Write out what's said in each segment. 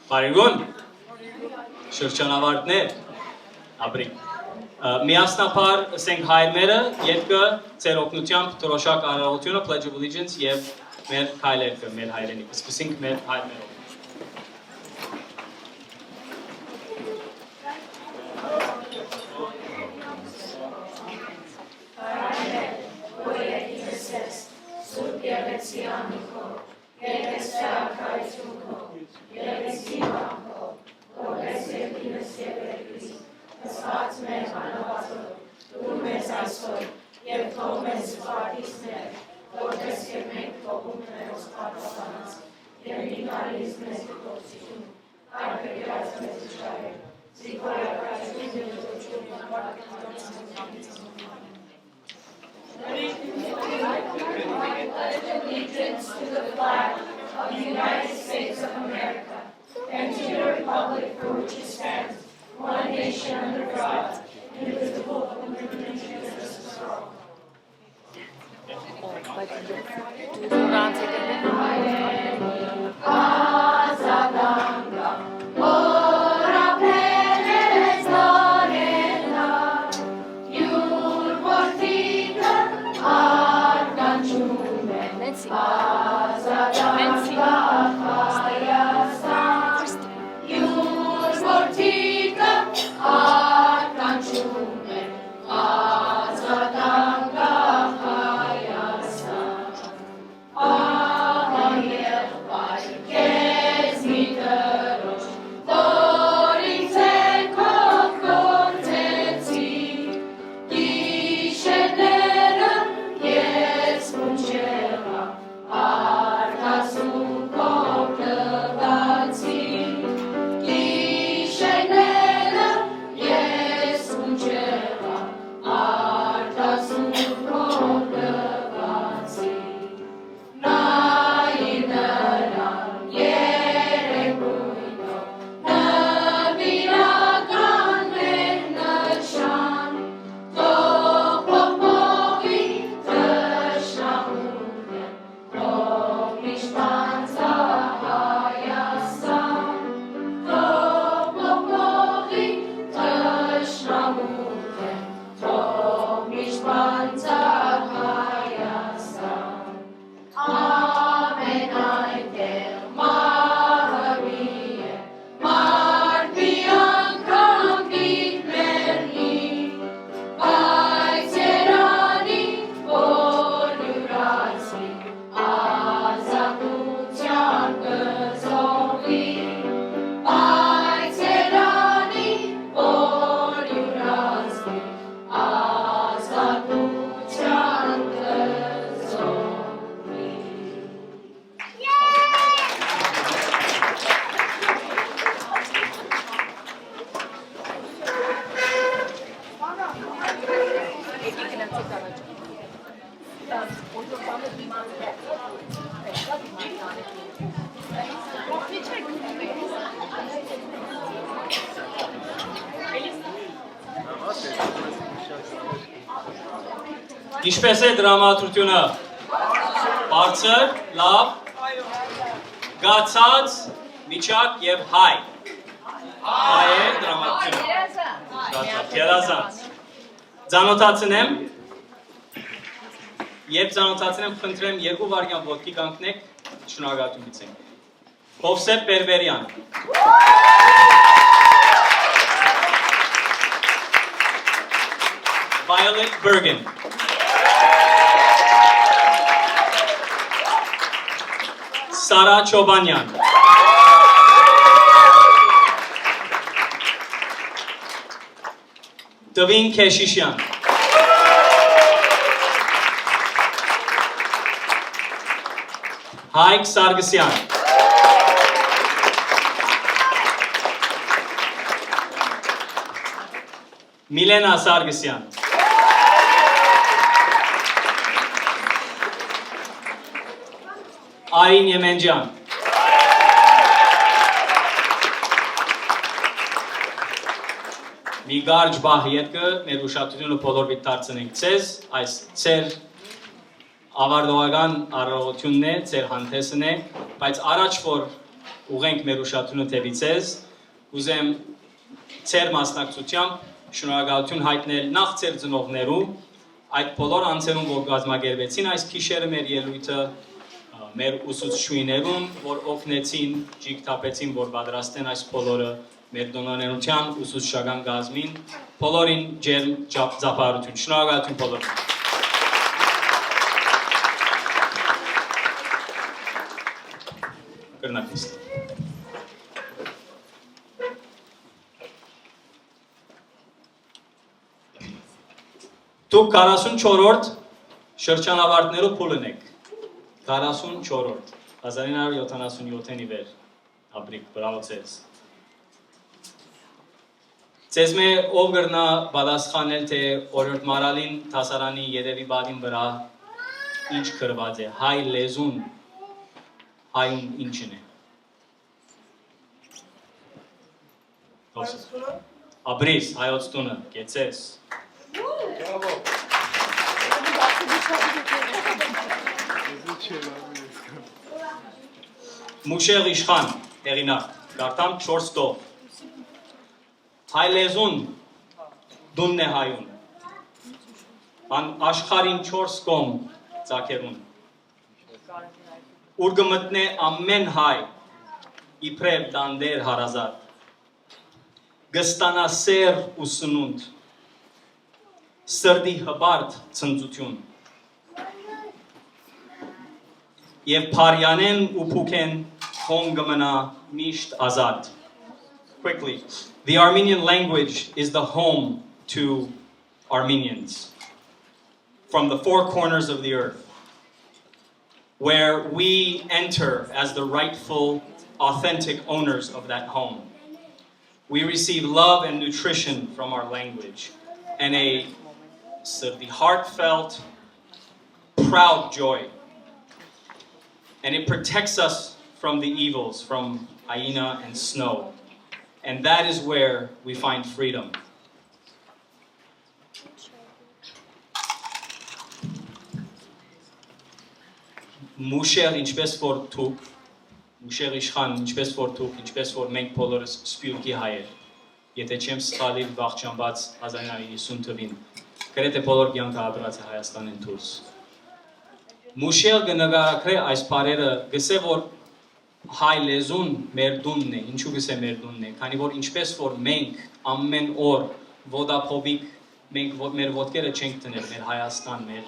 Բարիգոն, շրջանավարտներ, ապրի։ Միասնապար ասենք հայրները ետքը ծեր օգնությամբ դրոշակ արարողությունը, Pledge of Allegiance և մեր հայլերքը, մեր հայրենիք, սկսինք մեր հայրներով։ Allegiance to the flag of the United States of America and to the republic for which it stands, one nation under God, indivisible, with liberty and justice for all. Ինչպես է դրամատրությունը, բարձր, լավ, գացած, միջակ և հայ։ Հայ է դրամատրությունը։ Երազանց։ Ձանոթացնեմ, երբ ձանոթացնեմ, խնդրեմ երկու վարյան ոտքի կանգնեք, շնորհակալություն գիտենք։ Hovsep Պէրպէրեան։ Վայըլէթ Bergen. Sargysyan Chobanyan. Dvin Keshishian. Haik Sargsyan. Milena Sargsyan. Areen Եմէնջեան, մի գարջ բահ ետքը մեր ուշադրությունը բոլորովին դարձնենք ցեզ, այս ցեր ավարտողական առողջությունն է, ցեր հանդեսն է, բայց առաջ որ ուղենք մեր ուշադրությունը դեպի ցեզ, ուզեմ ցեր մասնակցությամբ շնորհակալություն հայտնել նախ ցեր ծնողներու, այդ բոլոր անձերուն, որ կազմակերպեցին այս գիշերը մեր ելույթը, մեր ուսուցչուհիներուն, որ օգնեցին, ջիգթափեցին, որ պատրաստեն այս բոլորը մեր դոնորներության ուսուցչական գազմին, բոլորին ջերմ ծափարություն, շնորհակալություն բոլորին։ Կրնակիստ։ Դուք 44-րդ շրջանավարտներով փուլն եք, 44-րդ, 1977-ի վեր, ապրիք, բրավո ձեզ։ Ձեզ մե ով գրնա պատասխանել, թե օրորդ մարալին թասարանի ետևի բադին վրա ինչ գրված է, հայ լեզուն, հայուն ինչն է։ Ապրիս, հայոց տունը, կեցես։ Մուշեղ իշխան, հեղինակ, կարդամ 4 տող։ Հայ լեզուն դունն է հայուն, ան աշխարին 4 կոմ ծակերուն, ուր գմտնե ամեն հայ, իպրև դանդեր հարազատ, գստանա սեր ու սնունդ, սրդի հբարդ ցնծություն, և պարյանեն ու պուքեն հոն գմնա միշտ ազատ։ Quickly. The Armenian language is the home to Armenians from the 4 corners of the earth, where we enter as the rightful, authentic owners of that home. We receive love and nutrition from our language and a heartfelt, proud joy. And it protects us from the evils, from hyena and snow. And that is where we find freedom. Մուշեղ ինչպես որ թուք, մուշեղ իշխան ինչպես որ թուք, ինչպես որ մենք բոլորս սպյուրքի հայեր, եթե չեմ սխալիր վաղճանված 1950 թվին, գրեթե բոլոր կյանքը ապրած է Հայաստանին դուրս։ Մուշեղ կնկարագրե այս բառերը, գսե որ հայ լեզուն մեր դունն է, ինչու գսե մեր դունն է, քանի որ ինչպես որ մենք ամեն օր ոտափովիկ մենք մեր ոտքերը չենք տնել մեր Հայաստան, մեր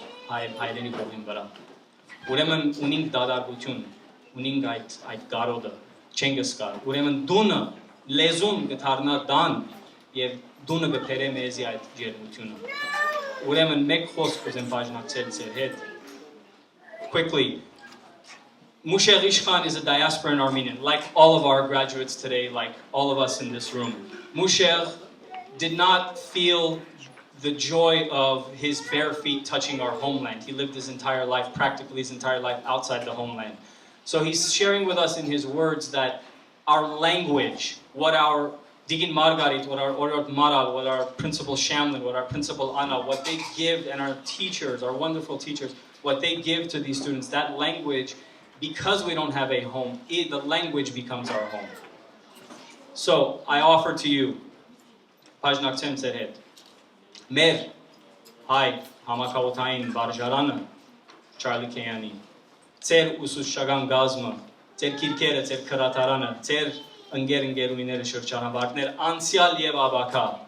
հայրենի կողմին վրա։ Ուրեմն ունենք դադարություն, ունենք այդ կարոդը, չենք զգար։ Ուրեմն դունը լեզուն կդառնա դան եւ դունը կբերե մեզի այդ ջերմությունը։ Ուրեմն մեկ խոսք ուզեմ բաժնակցել ձեր հետ։ Quickly. Mushեղ Ishkhan is a diasporan Armenian, like all of our graduates today, like all of us in this room. Mushեղ did not feel the joy of his bare feet touching our homeland. He lived his entire life, practically his entire life, outside the homeland. So he's sharing with us in his words that our language, what our Digin Margarit, what our Orot Maral, what our Principal Shamlin, what our Principal Anna, what they give, and our teachers, our wonderful teachers, what they give to these students, that language, because we don't have a home, the language becomes our home. So I offer to you, Pajnaktem Serhet, Mer, Haik, Hamakautain, Barjarana, Charlie Kayani, Tser Usushagan Gazma, Tser Kirkere, Tser Karatarana, Tser Ungeruinere Shurchana Wagner, Ansial Yevabaka,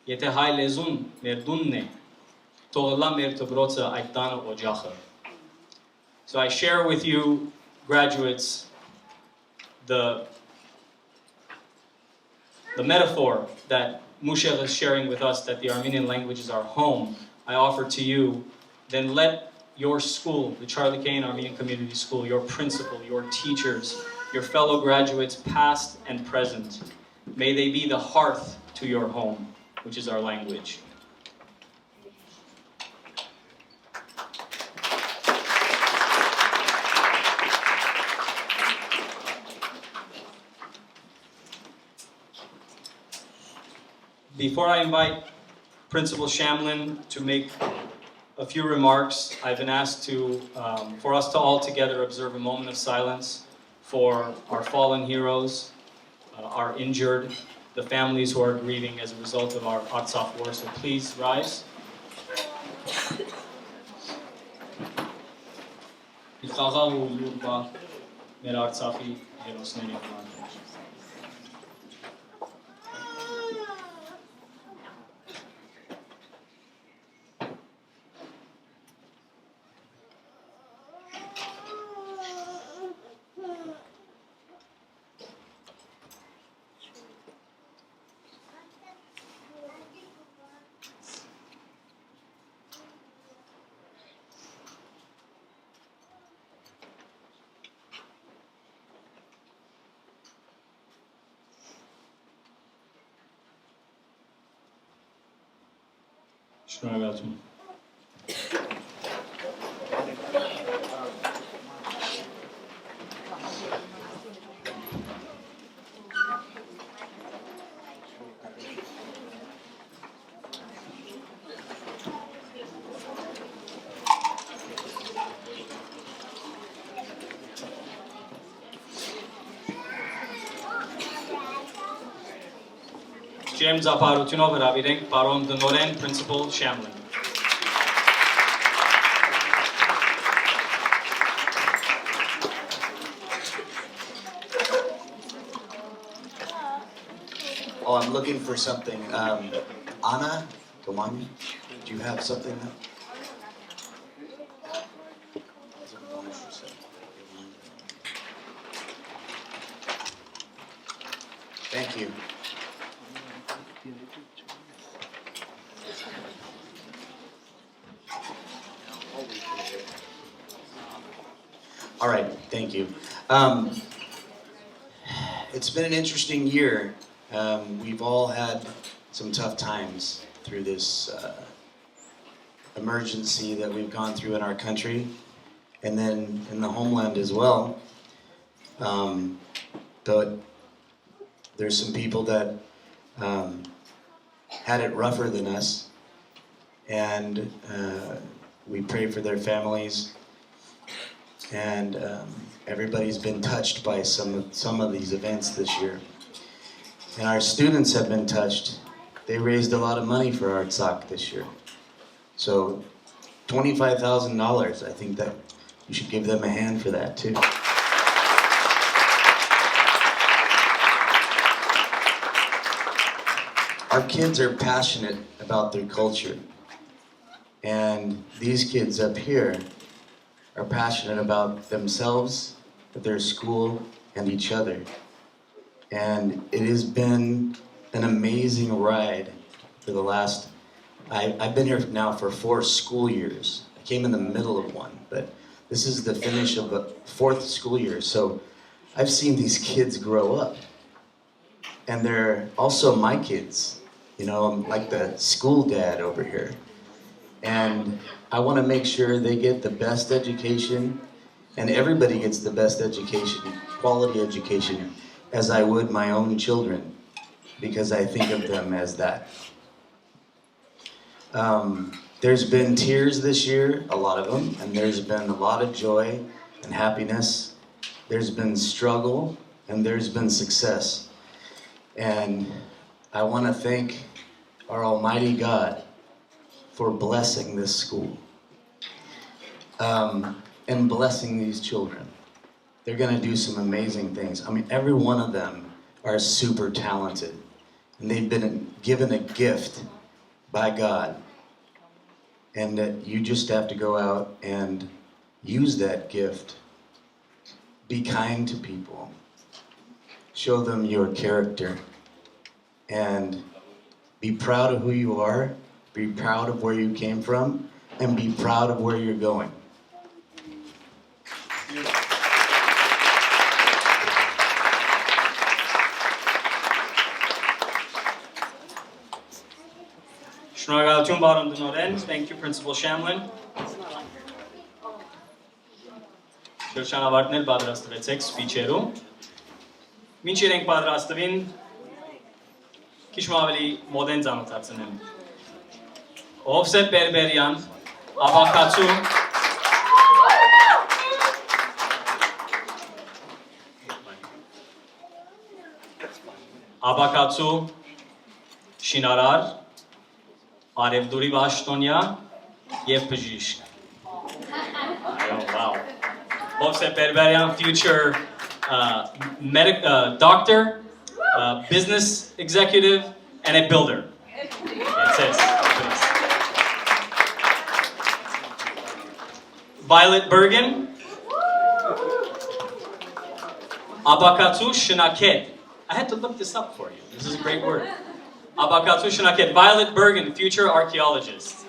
Yete Hai Lezun, Merdunne, Tola Mertobrotza, Aitana Ojacha. So I share with you, graduates, the metaphor that Mushel is sharing with us, that the Armenian language is our home. I offer to you, then let your school, the Charlie Kane Armenian Community School, your principal, your teachers, your fellow graduates, past and present, may they be the hearth to your home, which is our language. Before I invite Principal Shamlin to make a few remarks, I've been asked for us to all together observe a moment of silence for our fallen heroes, our injured, the families who are grieving as a result of our Artsakh war. So please rise. Շնորհակալություն։ Ջեմ զապարությունով հրավիրենք պարոն տնօրեն Principal Shamlin։ Oh, I'm looking for something. Anna, Chobanyan, do you have something? Thank you. All right, thank you. It's been an interesting year. We've all had some tough times through this emergency that we've gone through in our country, and then in the homeland as well. But there's some people that had it rougher than us, and we pray for their families. And everybody's been touched by some of these events this year. And our students have been touched. They raised a lot of money for Artsakh this year. So $25,000, I think that you should give them a hand for that too. Our kids are passionate about their culture. And these kids up here are passionate about themselves, their school, and each other. And it has been an amazing ride for the last, I've been here now for 4 school years. I came in the middle of one, but this is the finish of the 4th school year. So I've seen these kids grow up. And they're also my kids. You know, I'm like the school dad over here. And I want to make sure they get the best education, and everybody gets the best education, quality education, as I would my own children, because I think of them as that. There's been tears this year, a lot of them, and there's been a lot of joy and happiness. There's been struggle, and there's been success. And I want to thank our Almighty God for blessing this school and blessing these children. They're going to do some amazing things. I mean, every one of them are super talented, and they've been given a gift by God, and that you just have to go out and use that gift. Be kind to people. Show them your character, and be proud of who you are. Be proud of where you came from, and be proud of where you're going. Շնորհակալություն պարոն տնօրեն. Thank you Principal Shamlin. Շրջանավարտներ պատրաստվեցեք սփիչերում. Մինչ իրենք պատրաստվին, քիչ ավելի մոդեն ծանոթացնեմ։ Hovsep Պէրպէրեան, աբակացու Աբակացու, շինարար, արևդուրի պաշտոնյա և բժիշկ։ Wow. Hovsep Bergen, future doctor, business executive, and a builder. It says. Violet Bergen, Abakatsu Shinaket. I had to look this up for you. This is a great word. Abakatsu Shinaket. Violet Bergen, future archaeologist.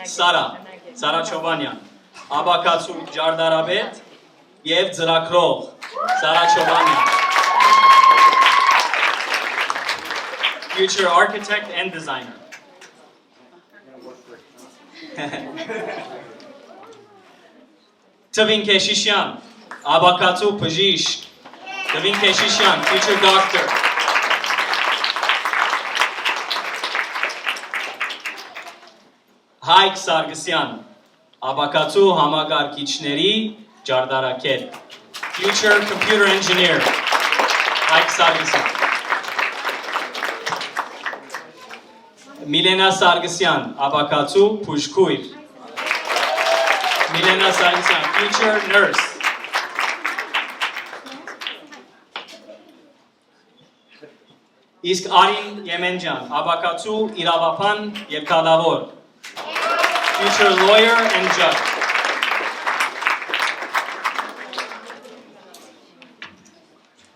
Sarā Chobanyan. Abakatsu Jardarabet, Yev Zrakrov. Sarā Chobanyan. Future architect and designer. Dvin Keshishian, Abakatsu Pajishk. Dvin Keshishian, future doctor. Haik Sargsyan, Abakatsu Hamagarkichների Ջարդարակետ. Future computer engineer. Haik Sargsyan. Milena Sargsyan, Abakatsu Pushkuir. Milena Sargsyan, future nurse. Իսկ Areen Yemenjian, Abakatsu Iravapan եւ Kadavor. Future lawyer and judge.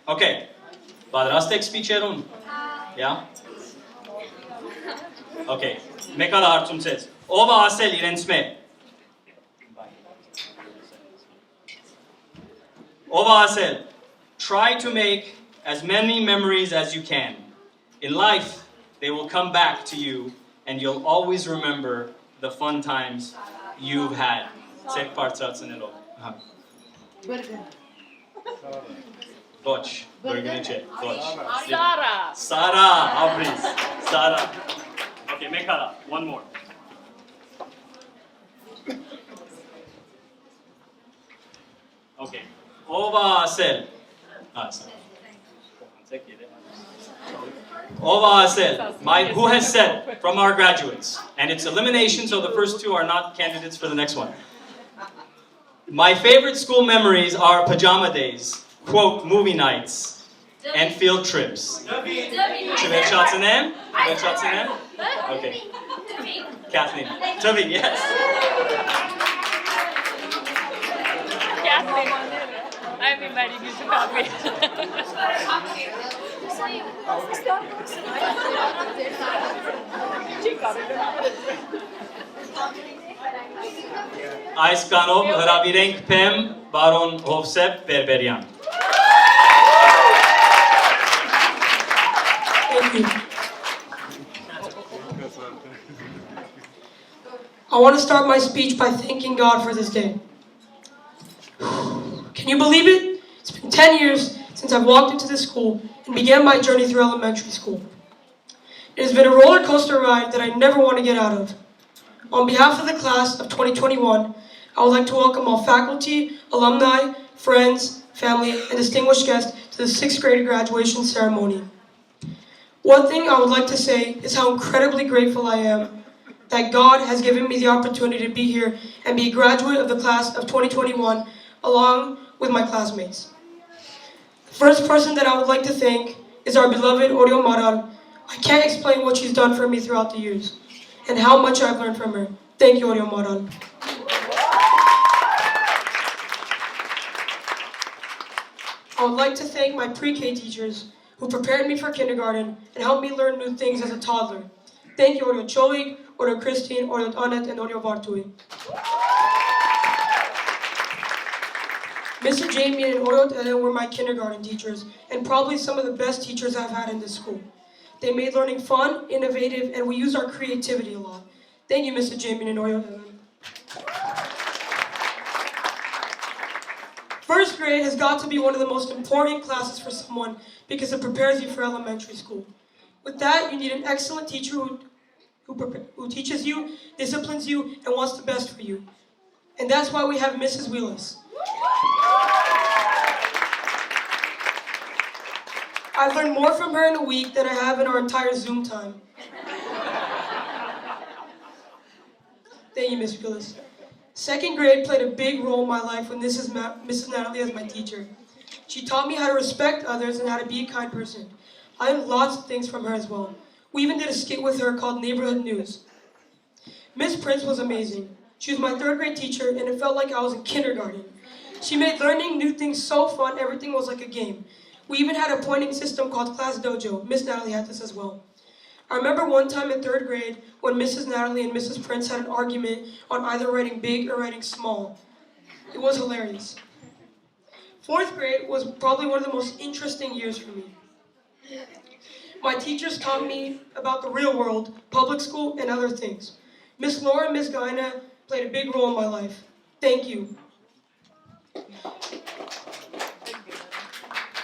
Okay. Պատրաստ եք սպիչերուն? Yeah? Okay. Մեկը հարցումցեց. Ով է ասել իրենց մե? Ով է ասել? Try to make as many memories as you can. In life, they will come back to you and you'll always remember the fun times you've had. Sek parçasınelo. Bergen. Doch. Bergen che. Doch. Sarah. Sarah, please. Sarah. Okay, Mekala. One more. Okay. Ova asel. Sorry. Ova asel. Who has said from our graduates, and it's elimination, so the first two are not candidates for the next one. My favorite school memories are pajama days, quote, movie nights, and field trips. Dvin. Okay. Kathleen. Dvin, yes. Kathleen. I'm inviting you to coffee. Այս կանով հրավիրենք Փեմ բարոն Hovsep Պէրպէրեան. I want to start my speech by thanking God for this day. Can you believe it? It's been 10 years since I've walked into this school and began my journey through elementary school. It has been a roller coaster ride that I never want to get out of. On behalf of the class of 2021, I would like to welcome all faculty, alumni, friends, family, and distinguished guests to the 6th grade graduation ceremony. One thing I would like to say is how incredibly grateful I am that God has given me the opportunity to be here and be a graduate of the class of 2021 along with my classmates. The first person that I would like to thank is our beloved Oreo Maral. I can't explain what she's done for me throughout the years and how much I've learned from her. Thank you, Oreo Maral. I would like to thank my pre-K teachers who prepared me for kindergarten and helped me learn new things as a toddler. Thank you, Oreo Choig, Oreo Christine, Oreo Anet, and Oreo Vartui. Mr. Jamie and Oreo Ellen were my kindergarten teachers and probably some of the best teachers I've had in this school. They made learning fun, innovative, and we used our creativity a lot. Thank you, Mr. Jamie and Oreo Ellen. First grade has got to be one of the most important classes for someone because it prepares you for elementary school. With that, you need an excellent teacher who teaches you, disciplines you, and wants the best for you. And that's why we have Mrs. Wheelis. I've learned more from her in a week than I have in our entire Zoom time. Thank you, Miss Wheelis. Second grade played a big role in my life with Mrs. Natalie as my teacher. She taught me how to respect others and how to be a kind person. I learned lots of things from her as well. We even did a skit with her called Neighborhood News. Miss Prince was amazing. She was my third grade teacher and it felt like I was in kindergarten. She made learning new things so fun, everything was like a game. We even had a pointing system called Class Dojo. Miss Natalie had this as well. I remember one time in third grade when Mrs. Natalie and Mrs. Prince had an argument on either writing big or writing small. It was hilarious. Fourth grade was probably one of the most interesting years for me. My teachers taught me about the real world, public school, and other things. Miss Laura and Miss Guyana played a big role in my life. Thank you.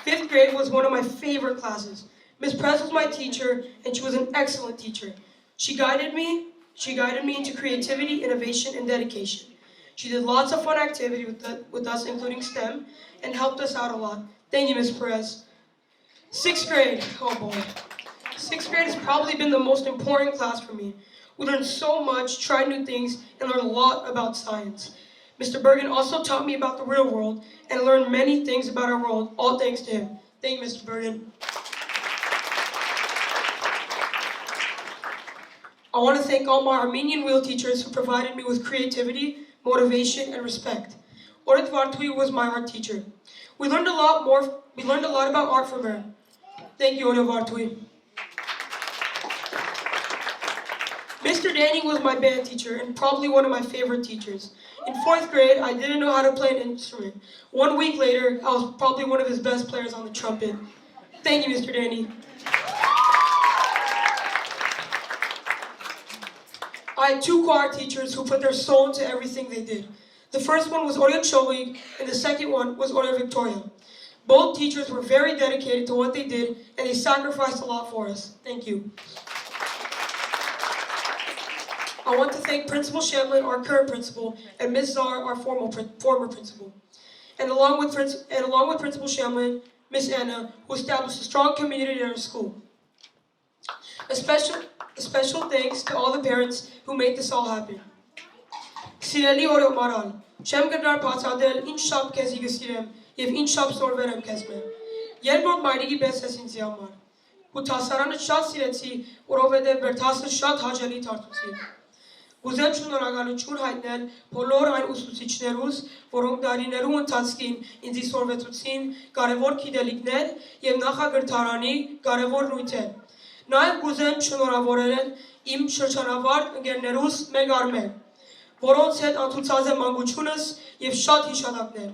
Fifth grade was one of my favorite classes. Miss Press was my teacher, and she was an excellent teacher. She guided me into creativity, innovation, and dedication. She did lots of fun activity with us, including STEM, and helped us out a lot. Thank you, Miss Perez. Sixth grade, oh boy. Sixth grade has probably been the most important class for me. We learned so much, tried new things, and learned a lot about science. Mr. Bergen also taught me about the real world, and learned many things about our world, all thanks to him. Thank you, Mr. Bergen. I want to thank all my Armenian wheel teachers who provided me with creativity, motivation, and respect. Oret Vartui was my art teacher. We learned a lot about art from her. Thank you, Oret Vartui. Mr. Danny was my band teacher and probably one of my favorite teachers. In fourth grade, I didn't know how to play an instrument. 1 week later, I was probably one of his best players on the trumpet. Thank you, Mr. Danny. I had two choir teachers who put their soul into everything they did. The first one was Orya Cholig, and the second one was Orya Victoria. Both teachers were very dedicated to what they did, and they sacrificed a lot for us. Thank you. I want to thank Principal Shamlin, our current principal, and Ms. Czar, our former principal. And along with Principal Shamlin, Ms. Anna, who established a strong community at our school. A special thanks to all the parents who made this all happen. Սիրելի օրոմարան, չեմ գտար բացատրել ինչ շապ քեզի գսիրեմ եւ ինչ շապ սորվեր եմ քեզ մե։ Երկրորդ մայրիկի պես ես ինձ համար։ Հութասարանը շատ սիրեցի, որովհետեւ վերթասը շատ հաճելի դարձուցի։ Ուզեմ շնորհակալություն հայտնել բոլոր այն ուսուցիչներուս, որոնք դարիներու ընթացքին ինձ սորվեցուցին կարևոր գիտելիքներ եւ նախագրթարանի կարևոր նյութեր։ Նաեւ կուզեմ շնորհավորել իմ շրջանավարտ ընկերներուս մեկ արմեն, որոնց հետ անցուցած եմ մանկությունս եւ շատ հիշատակներ։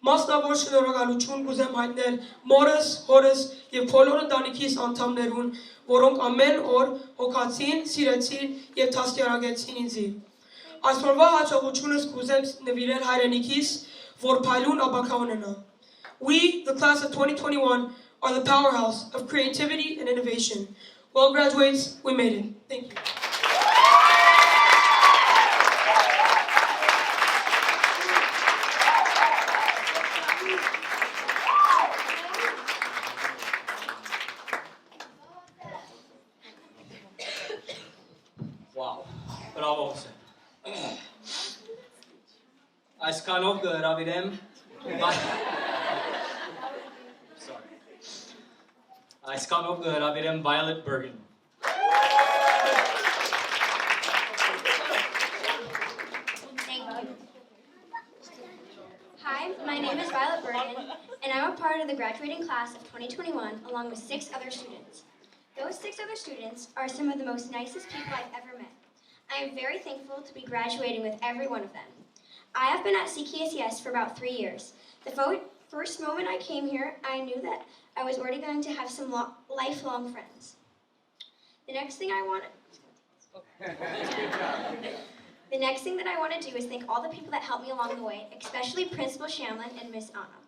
Մասնավոր շնորհակալություն կուզեմ հայտնել մորս, հորս եւ բոլոր ընտանիքիս անդամներուն, որոնք ամեն օր հոգացին, սիրեցին եւ դաստիարակեցին ինձի։ Այսօրվա հաջողությունս կուզեմ նվիրել հայրենիքիս, որ փայլուն ապակա ունենա։ We, the class of 2021, are the powerhouse of creativity and innovation. Well, graduates, we made it. Thank you. Wow, bravo. Այսքանով կհրավիրեմ Այսքանով կհրավիրեմ Violet Bergen. Thank you. Hi, my name is Violet Bergen, and I'm a part of the graduating class of 2021 along with 6 other students. Those 6 other students are some of the most nicest people I've ever met. I am very thankful to be graduating with every one of them. I have been at CKACS for about 3 years. The first moment I came here, I knew that I was already going to have some lifelong friends. The next thing that I want to do is thank all the people that helped me along the way, especially Principal Shamlin and Miss Anna.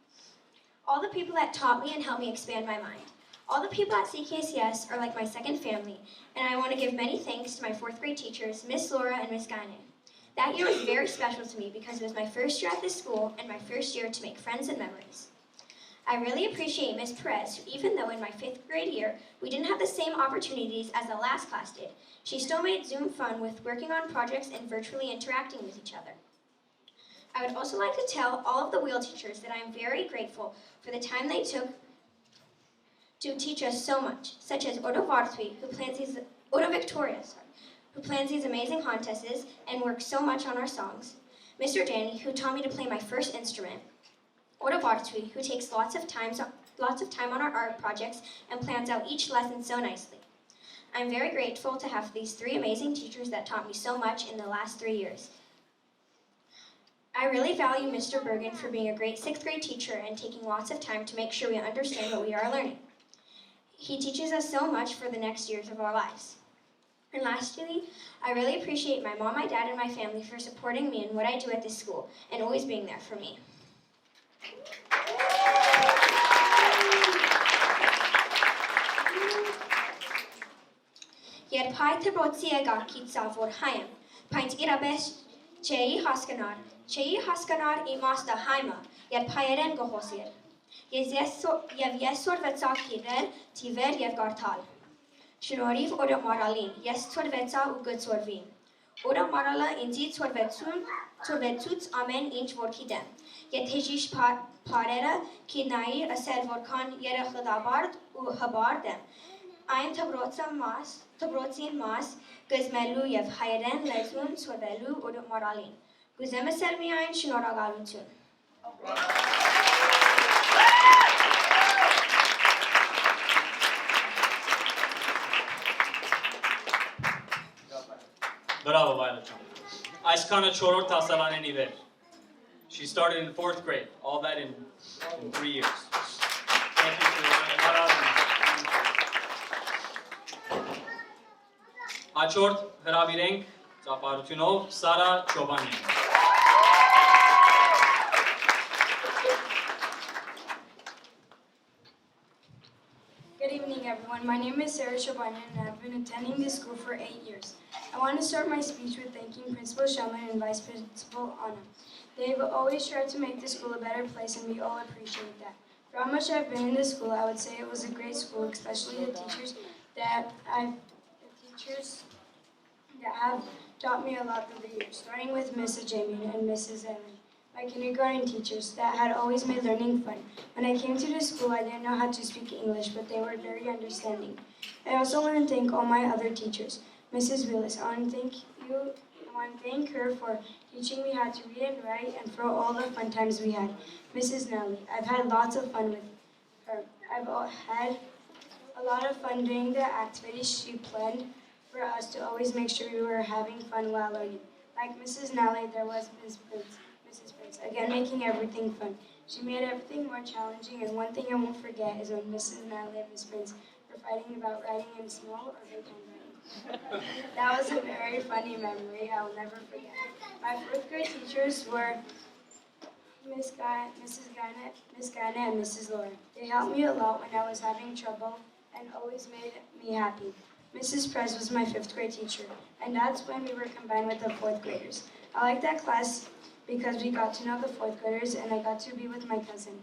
all the people that taught me and helped me expand my mind. All the people at CKACS are like my second family, and I want to give many thanks to my 4th grade teachers, Miss Laura and Miss Gaine. That year was very special to me because it was my first year at this school and my first year to make friends and memories. I really appreciate Miss Perez, who even though in my 5th grade year we didn't have the same opportunities as the last class did, she still made Zoom fun with working on projects and virtually interacting with each other. I would also like to tell all of the wheel teachers that I am very grateful for the time they took to teach us so much, such as Odo Victoria, who plans these amazing contests and works so much on our songs, Mr. Danny, who taught me to play my first instrument, Odo Victoria, who takes lots of time on our art projects and plans out each lesson so nicely. I'm very grateful to have these 3 amazing teachers that taught me so much in the last 3 years. I really value Mr. Bergen for being a great 6th grade teacher and taking lots of time to make sure we understand what we are learning. He teaches us so much for the next years of our lives. And lastly, I really appreciate my mom, my dad, and my family for supporting me in what I do at this school and always being there for me. Երբ հայթը բոցի եկարքից ծավոր հայեմ, պայնց իրաբես չէի հասկանար իմաստը հայմը, երբ հայերեն գողոսիր, և ես սորվեցա կիրել, թիվեր և գարթալ. Շնորհիվ օրը մարալին, ես ծորվեցա ու գծորվին. Օրը մարալը ինձի ծորվեցուց ամեն ինչ որ գիտեմ. Եթե ճիշտ բարերը կինայի ասել որքան երախտաբարդ ու հբարդ եմ, այն թբրոցին մաս գզմելու և հայերեն լեզուն ծորվելու օրը մարալին. Գուզեմ ասել միայն շնորհակալություն. Bravo, Violet. Այսքանը 4-րդ դասարանին ի վեր. She started in 4th grade, all that in 3 years. Thank you for Հաջորդ հրավիրենք ծափարությունով Սառա Չոբանյան. Good evening, everyone. My name is Sarah Chobanyan, and I've been attending this school for 8 years. I want to start my speech with thanking Principal Shelman and Vice Principal Anna. They've always tried to make the school a better place, and we all appreciate that. For how much I've been in this school, I would say it was a great school, especially the teachers that have taught me a lot through the years, starting with Mrs. Jamie and Mrs. Ellen. My kindergarten teachers that had always made learning fun. When I came to this school, I didn't know how to speak English, but they were very understanding. I also want to thank all my other teachers. Mrs. Willis, I want to thank her for teaching me how to read and write and for all the fun times we had. Mrs. Nelly, I've had lots of fun with her. I've had a lot of fun doing the activities she planned for us to always make sure we were having fun while learning. Like Mrs. Nelly, there was Mrs. Prince, again making everything fun. She made everything more challenging, and one thing I won't forget is when Mrs. Nelly and Mrs. Prince were fighting about writing in small or big handwriting. That was a very funny memory I will never forget. My 4th grade teachers were Mrs. Gaine, and Mrs. Laura. They helped me a lot when I was having trouble and always made me happy. Mrs. Prez was my 5th grade teacher, and that's when we were combined with the 4th graders. I liked that class because we got to know the 4th graders and I got to be with my cousin.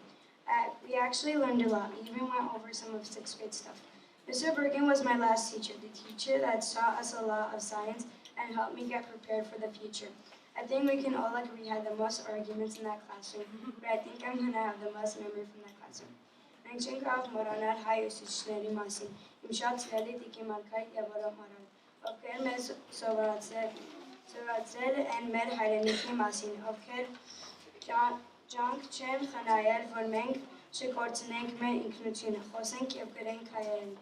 We actually learned a lot. We even went over some of 6th grade stuff. Mr. Bergen was my last teacher, the teacher that taught us a lot of science and helped me get prepared for the future. I think we can all agree we had the most arguments in that classroom, but I think I'm going to have the most memory from that classroom. Մենք չենք կարող մոռանալ հայ ուսուցիչների մասին, իմ շատ սիրելի Տիկի Մարգարիտ եւ Որո Մարան, ովքեր մեզ սովորացրել են մեր հայրենիքի մասին, ովքեր ջանք չեն խնայել, որ մենք չկորցնենք մեր ինքնությունը, խոսենք եւ գրենք հայերեն։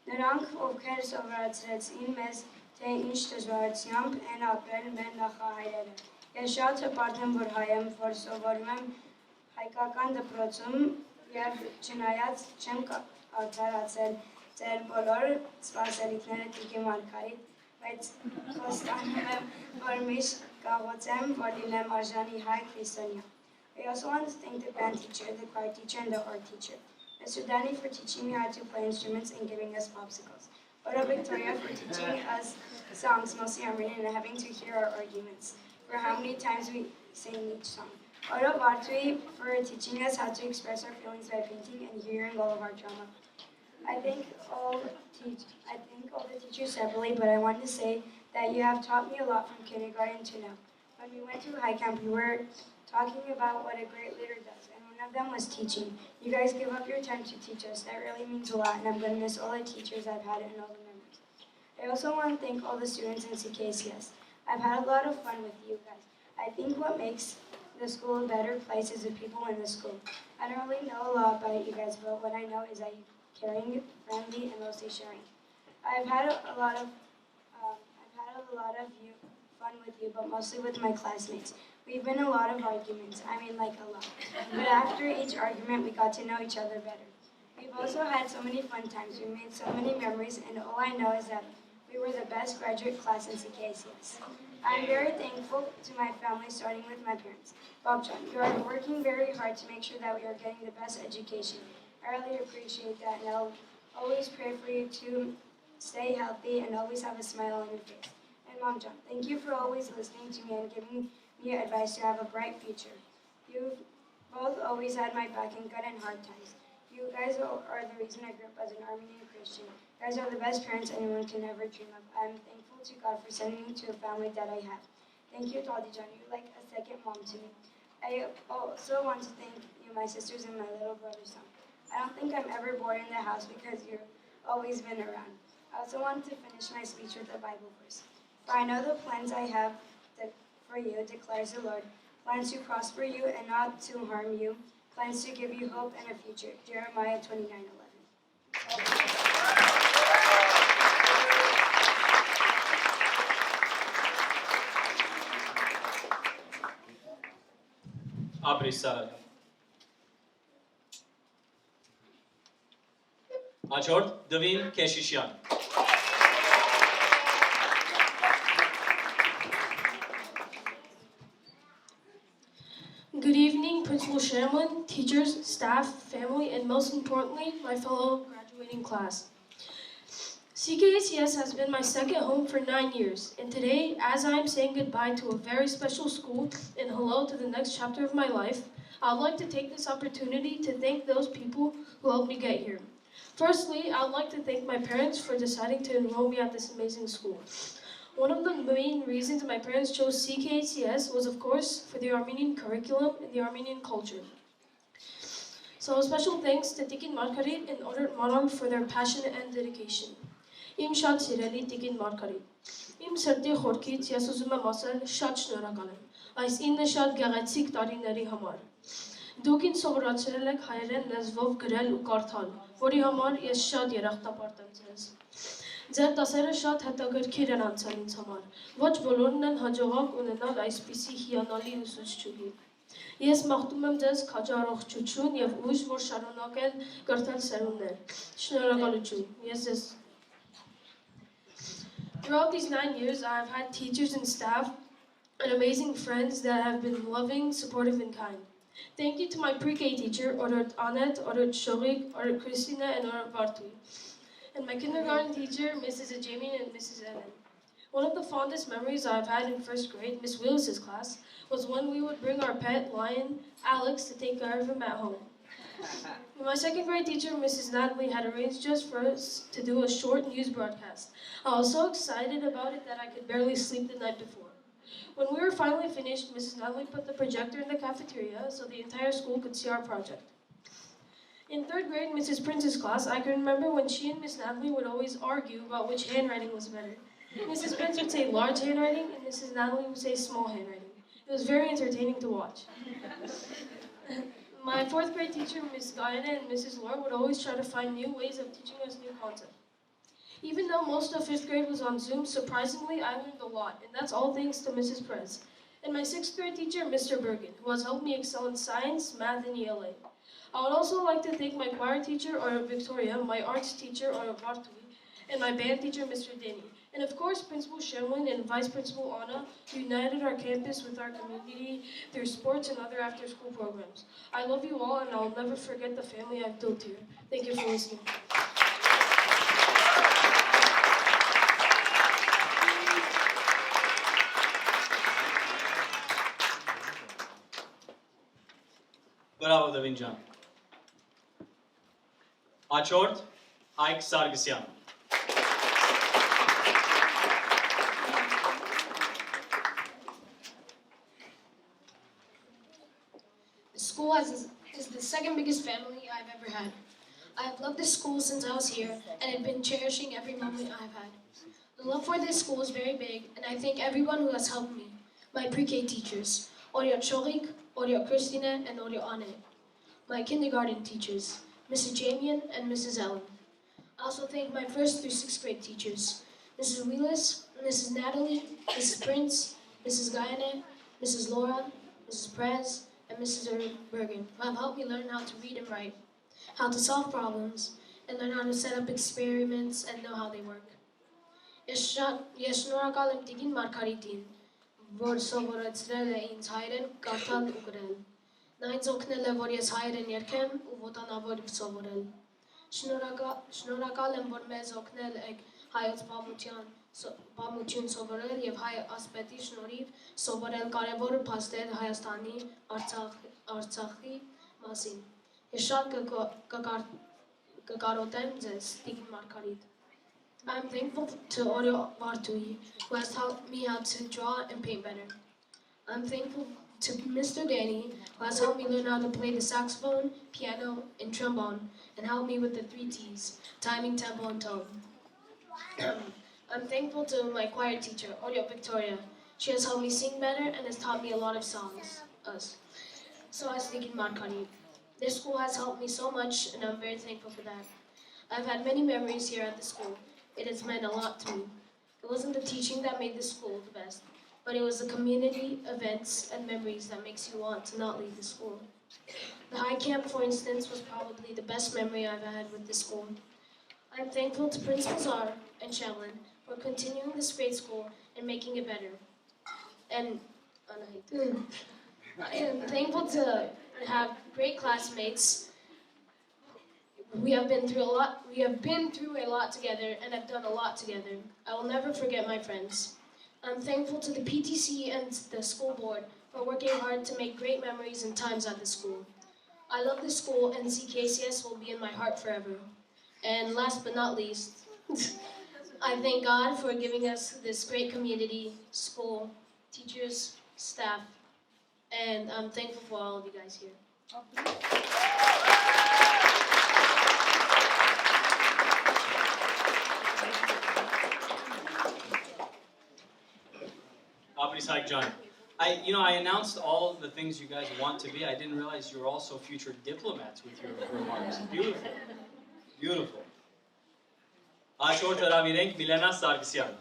Նրանք, ովքեր սովորացրեցին մեզ, թե ինչ դժվարությամբ են ապրել մեր նախահայրերը։ Ես շատ հպարտ եմ, որ հայ եմ, որ սովորում եմ հայկական դպրոցում և չնայած չեմ արդարացել ձեր բոլոր սպասելիքները Տիկի Մարգարիտ, բայց խոստանում եմ, որ միշտ կաղոցեմ, որ լինեմ արժանի հայ քրիստոնյա։ I also want to thank the band teacher, the choir teacher, and the art teacher. Mr. Danny for teaching me how to play instruments and giving us popsicles. Oda Victoria for teaching us songs, mostly Armenian, and having to hear our arguments for how many times we sing each song. Oda Bartui for teaching us how to express our feelings by painting and hearing all of our drama. I thank all the teachers separately, but I want to say that you have taught me a lot from kindergarten to now. When we went to Haik camp, we were talking about what a great leader does, and one of them was teaching. You guys give up your time to teach us. That really means a lot, and I'm going to miss all the teachers I've had and all the memories. I also want to thank all the students in CKACS. I've had a lot of fun with you guys. I think what makes the school a better place is the people in the school. I don't really know a lot about you guys, but what I know is that you're caring, friendly, and mostly sharing. I've had a lot of fun with you, but mostly with my classmates. We've been in a lot of arguments. I mean, like a lot. But after each argument, we got to know each other better. We've also had so many fun times. We made so many memories, and all I know is that we were the best graduate class in CKACS. I'm very thankful to my family, starting with my parents. Bob John, you are working very hard to make sure that we are getting the best education. I really appreciate that, and I'll always pray for you to stay healthy and always have a smile on your face. And Mom John, thank you for always listening to me and giving me advice to have a bright future. You've both always had my back in good and hard times. You guys are the reason I grew up as an Armenian Christian. You guys are the best parents anyone can ever dream of. I'm thankful to God for sending me to a family that I have. Thank you, Tadi John. You're like a second mom to me. I also want to thank you, my sisters, and my little brother's son. I don't think I'm ever bored in the house because you've always been around. I also want to finish my speech with a Bible verse. For I know the plans I have for you, declares the Lord, plans to prosper you and not to harm you, plans to give you hope and a future. Jeremiah 29:11. Ապրի Սառա։ Հաջորդ Դվին Քեշիշյան։ Good evening, Principal Shamlin, teachers, staff, family, and most importantly, my fellow graduating class. CKACS has been my second home for 9 years, and today, as I am saying goodbye to a very special school and hello to the next chapter of my life, I would like to take this opportunity to thank those people who helped me get here. Firstly, I would like to thank my parents for deciding to enroll me at this amazing school. One of the main reasons my parents chose CKACS was, of course, for the Armenian curriculum and the Armenian culture. So a special thanks to Tikin Markarit and Order Maran for their passion and dedication. Իմ շատ սիրելի Տիկին Մարգարիտ, իմ սրտի խորքից ես ուզում եմ ասել շատ շնորհակալ եմ այս 9 շատ գեղեցիկ տարիների համար։ Դուք ինձ սովորացրել եք հայերեն լեզվով գրել ու կարդալ, որի համար ես շատ երախտապարտ եմ ձեզ։ Ձեր դասերը շատ հետաքրքիր են անցել ինձ համար, ոչ բոլորն են հաջողակ ունենալ այսպիսի հիանալի ուսուցչուհի։ Ես մաղթում եմ ձեզ քաջառողջություն եւ ուժ, որ շարունակել կրթել սերունդներ։ Շնորհակալություն։ Ես ձեզ Throughout these 9 years, I have had teachers and staff and amazing friends that have been loving, supportive, and kind. Thank you to my pre-K teacher, Order Anet, Order Shorik, Order Christina, and Order Bartui. And my kindergarten teacher, Mrs. Ejemian and Mrs. Ellen. One of the fondest memories I've had in first grade, Miss Willis's class, was when we would bring our pet lion, Alex, to take care of him at home. My second grade teacher, Mrs. Natalie, had arranged just for us to do a short news broadcast. I was so excited about it that I could barely sleep the night before. When we were finally finished, Mrs. Natalie put the projector in the cafeteria so the entire school could see our project. In third grade, Mrs. Prince's class, I can remember when she and Miss Natalie would always argue about which handwriting was better. Mrs. Prince would say large handwriting, and Mrs. Natalie would say small handwriting. It was very entertaining to watch. My fourth grade teacher, Miss Guyana and Mrs. Laura, would always try to find new ways of teaching us new content. Even though most of fifth grade was on Zoom, surprisingly, I learned a lot, and that's all thanks to Mrs. Perez. And my sixth grade teacher, Mr. Bergen, who has helped me excel in science, math, and ELA. I would also like to thank my choir teacher, or Victoria, my arts teacher, or Bartui, and my band teacher, Mr. Denny. And of course, Principal Sherwin and Vice Principal Anna united our campus with our community through sports and other after-school programs. I love you all, and I'll never forget the family I've built here. Thank you for listening. Bravo Dvin ջան։ Հաջորդ Հայկ Սարգսյան։ The school is the second biggest family I've ever had. I have loved this school since I was here and have been cherishing every moment I've had. The love for this school is very big, and I thank everyone who has helped me. My pre-K teachers, Oreo Chorik, Oreo Christina, and Oreo Anne. My kindergarten teachers, Mrs. Jamian and Mrs. Ellen. I also thank my first through sixth grade teachers, Mrs. Wheelis, Mrs. Natalie, Mrs. Prince, Mrs. Guyane, Mrs. Laura, Mrs. Prez, and Mrs. Bergen, who have helped me learn how to read and write, how to solve problems, and learn how to set up experiments and know how they work. Ես շնորհակալ եմ Տիկին Մարգարիտին, որ սովորեցրել է ինձ հայերեն կարդալ ու գրել։ Նա ինձ օգնել է, որ ես հայերեն երգեմ ու ոտանավոր սովորել։ Շնորհակալ եմ, որ մեզ օգնել եք հայոց պատմություն սովորել եւ հայ ասպետի շնորհիվ սովորել կարևոր փաստեր Հայաստանի, Արցախի մասին։ Ես շատ կկարոտեմ ձեզ, Տիկին Մարգարիտ։ I'm thankful to Oreo Vartui, who has taught me how to draw and paint better. I'm thankful to Mr. Danny, who has helped me learn how to play the saxophone, piano, and trombone, and helped me with the 3 T's, timing, tempo, and tone. I'm thankful to my choir teacher, Oreo Victoria. She has helped me sing better and has taught me a lot of songs. So I was thinking Markani. This school has helped me so much, and I'm very thankful for that. I've had many memories here at the school. It has meant a lot to me. It wasn't the teaching that made the school the best, but it was the community, events, and memories that makes you want to not leave the school. The high camp, for instance, was probably the best memory I've had with the school. I'm thankful to Principal Czar and Shelin for continuing this great school and making it better. And I am thankful to have great classmates. We have been through a lot together and have done a lot together. I will never forget my friends. I'm thankful to the PTC and the school board for working hard to make great memories and times at the school. I love this school, and CKACS will be in my heart forever. And last but not least, I thank God for giving us this great community, school, teachers, staff, and I'm thankful for all of you guys here. Haik John. I announced all the things you guys want to be. I didn't realize you're also future diplomats with your remarks. Beautiful. Beautiful. Ashor Taravirenk, Milena Sargsyan.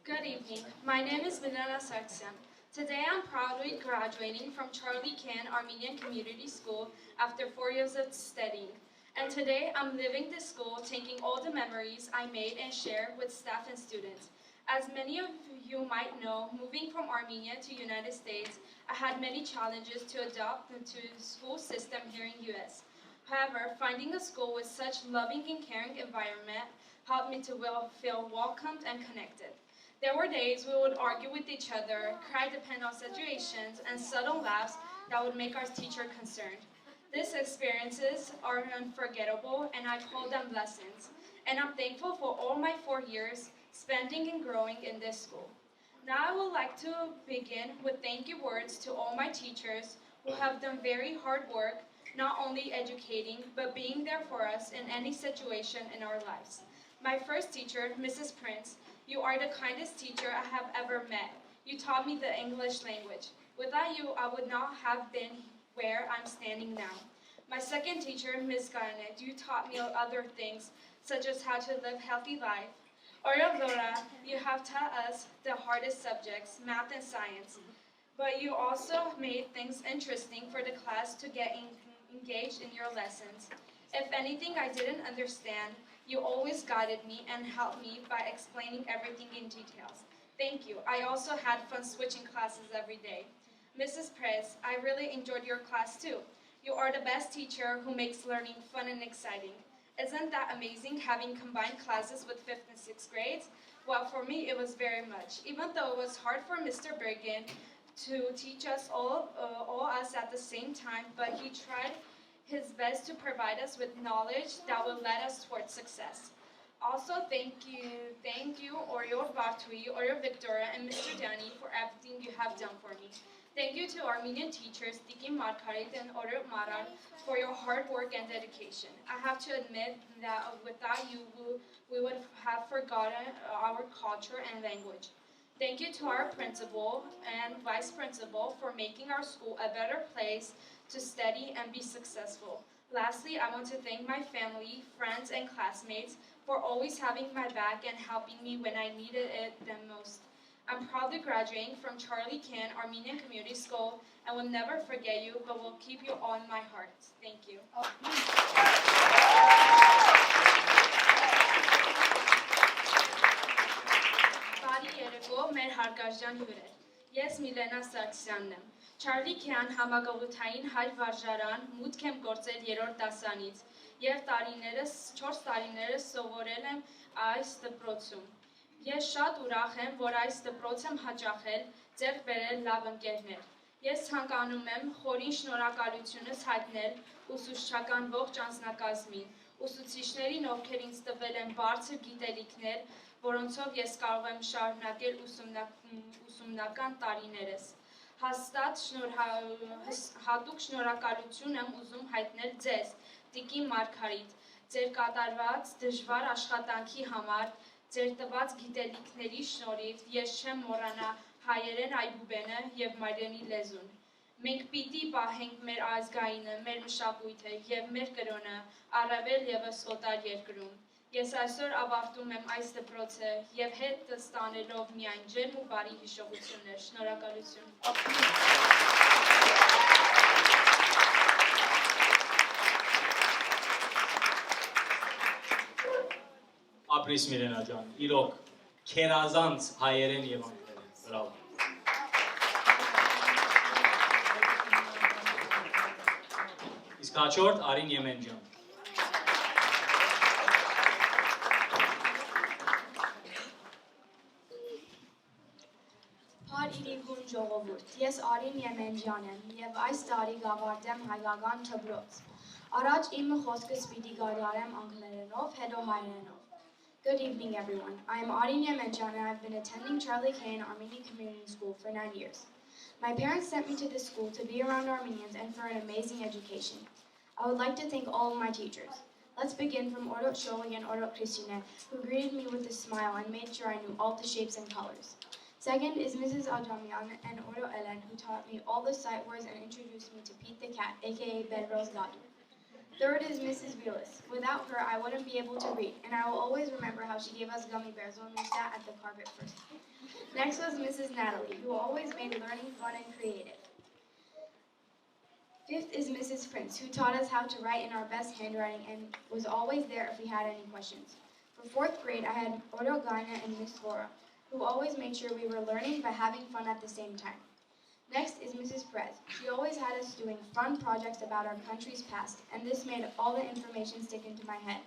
Good evening. My name is Milena Sargsyan. Today I'm proudly graduating from Charlie Can Armenian Community School after 4 years of studying. And today I'm leaving this school taking all the memories I made and share with staff and students. As many of you might know, moving from Armenia to United States, I had many challenges to adapt to the school system here in US. However, finding a school with such loving and caring environment helped me to feel welcomed and connected. There were days we would argue with each other, cry depending on situations, and sudden laughs that would make our teacher concerned. These experiences are unforgettable, and I call them lessons. And I'm thankful for all my 4 years spending and growing in this school. Now I would like to begin with thank you words to all my teachers who have done very hard work, not only educating, but being there for us in any situation in our lives. My first teacher, Mrs. Prince, you are the kindest teacher I have ever met. You taught me the English language. Without you, I would not have been where I'm standing now. My second teacher, Ms. Garnett, you taught me other things, such as how to live a healthy life. Laura, you have taught us the hardest subjects, math and science. But you also made things interesting for the class to get engaged in your lessons. If anything I didn't understand, you always guided me and helped me by explaining everything in details. Thank you. I also had fun switching classes every day. Mrs. Prez, I really enjoyed your class too. You are the best teacher who makes learning fun and exciting. Isn't that amazing having combined classes with 5th and 6th grades? Well, for me, it was very much. Even though it was hard for Mr. Bergen to teach us all us at the same time, but he tried his best to provide us with knowledge that will lead us towards success. Also, thank you, Oreo Bartui, Oreo Victoria, and Mr. Danny for everything you have done for me. Thank you to Armenian teachers, Tiki Markarit and Oreo Maran, for your hard work and dedication. I have to admit that without you, we would have forgotten our culture and language. Thank you to our principal and vice principal for making our school a better place to study and be successful. Lastly, I want to thank my family, friends, and classmates for always having my back and helping me when I needed it the most. I'm proudly graduating from Charlie Can Armenian Community School and will never forget you, but will keep you all in my heart. Thank you. Բարի երեկո, մեր հարգարժան հյուրեր։ Ես Միլենա Սարգսյանն եմ։ Չարլի Քյան համագողութային հայր վարժարան մուտք եմ գործել 3-րդ դասանից եւ 4 տարիներս սովորել եմ այս դպրոցում։ Ես շատ ուրախ եմ, որ այս դպրոց եմ հաճախել, ձեռք բերել լավ ընկերներ։ Ես ցանկանում եմ խորին շնորհակալությունս հայտնել ուսուցչական ողջ անձնակազմին, ուսուցիչներին, ովքեր ինձ տվել են բարձր գիտելիքներ, որոնցով ես կարող եմ շարունակել ուսումնական տարիներս։ Հատուկ շնորհակալություն եմ ուզում հայտնել ձեզ, Տիկին Մարգարիտ, ձեր կատարված դժվար աշխատանքի համար, ձեր տված գիտելիքների շնորհիվ ես չեմ մոռանա հայերեն այբուբենը եւ մայրենի լեզուն։ Մենք պիտի պահենք մեր ազգայինը, մեր մշակույթը եւ մեր կրոնը առավել եւս օտար երկրում։ Ես այսօր ավարտում եմ այս դպրոցը եւ հետ ստանելով միայն ջերմ ու բարի հիշողություններ։ Շնորհակալություն։ Ապրիս Միլենա ջան, իրոք քերազանց հայերեն եւ անգլերեն։ Բրավո։ Իսկ հաջորդ Արին Եմենջյան։ Իրիկուն ժողովուրդ, ես Արին Եմենջյան եմ և այս տարի գավարտեմ հայկական դպրոց։ Առաջ իմը խոսքս պիտի գարարեմ անգլերենով, հետո հայերենով։ Good evening everyone. I am Areen Եմենջյան and I have been attending Charlie Can Armenian Community School for 9 years. My parents sent me to this school to be around Armenians and for an amazing education. I would like to thank all of my teachers. Let's begin from Ordo Sholi and Ordo Christine, who greeted me with a smile and made sure I knew all the shapes and colors. Second is Mrs. Ajamian and Ordo Ellen, who taught me all the sight words and introduced me to Pete the cat, aka Bedrose Gadu. Third is Mrs. Vilas. Without her, I wouldn't be able to read, and I will always remember how she gave us gummy bears when we sat at the carpet first. Next was Mrs. Natalie, who always made learning fun and creative. Fifth is Mrs. Prince, who taught us how to write in our best handwriting and was always there if we had any questions. For 4th grade, I had Ordo Gaina and Miss Laura, who always made sure we were learning but having fun at the same time. Next is Mrs. Perez. She always had us doing fun projects about our country's past, and this made all the information stick into my head.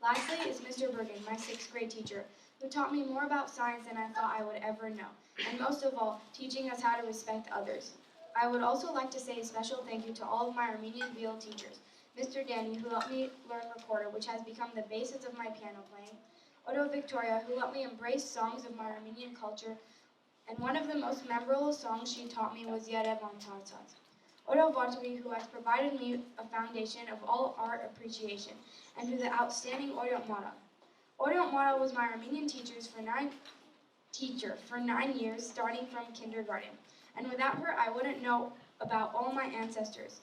Lastly is Mr. Bergen, my 6th grade teacher, who taught me more about science than I thought I would ever know, and most of all, teaching us how to respect others. I would also like to say a special thank you to all of my Armenian viol teachers, Mr. Danny, who helped me learn recorder, which has become the basis of my piano playing, Odo Victoria, who let me embrace songs of my Armenian culture, and one of the most memorable songs she taught me was Yerev on Tartsats. Odo Vartui, who has provided me a foundation of all art appreciation, and to the outstanding Odo Mara. Odo Mara was my Armenian teacher for 9 years, starting from kindergarten, and without her, I wouldn't know about all my ancestors,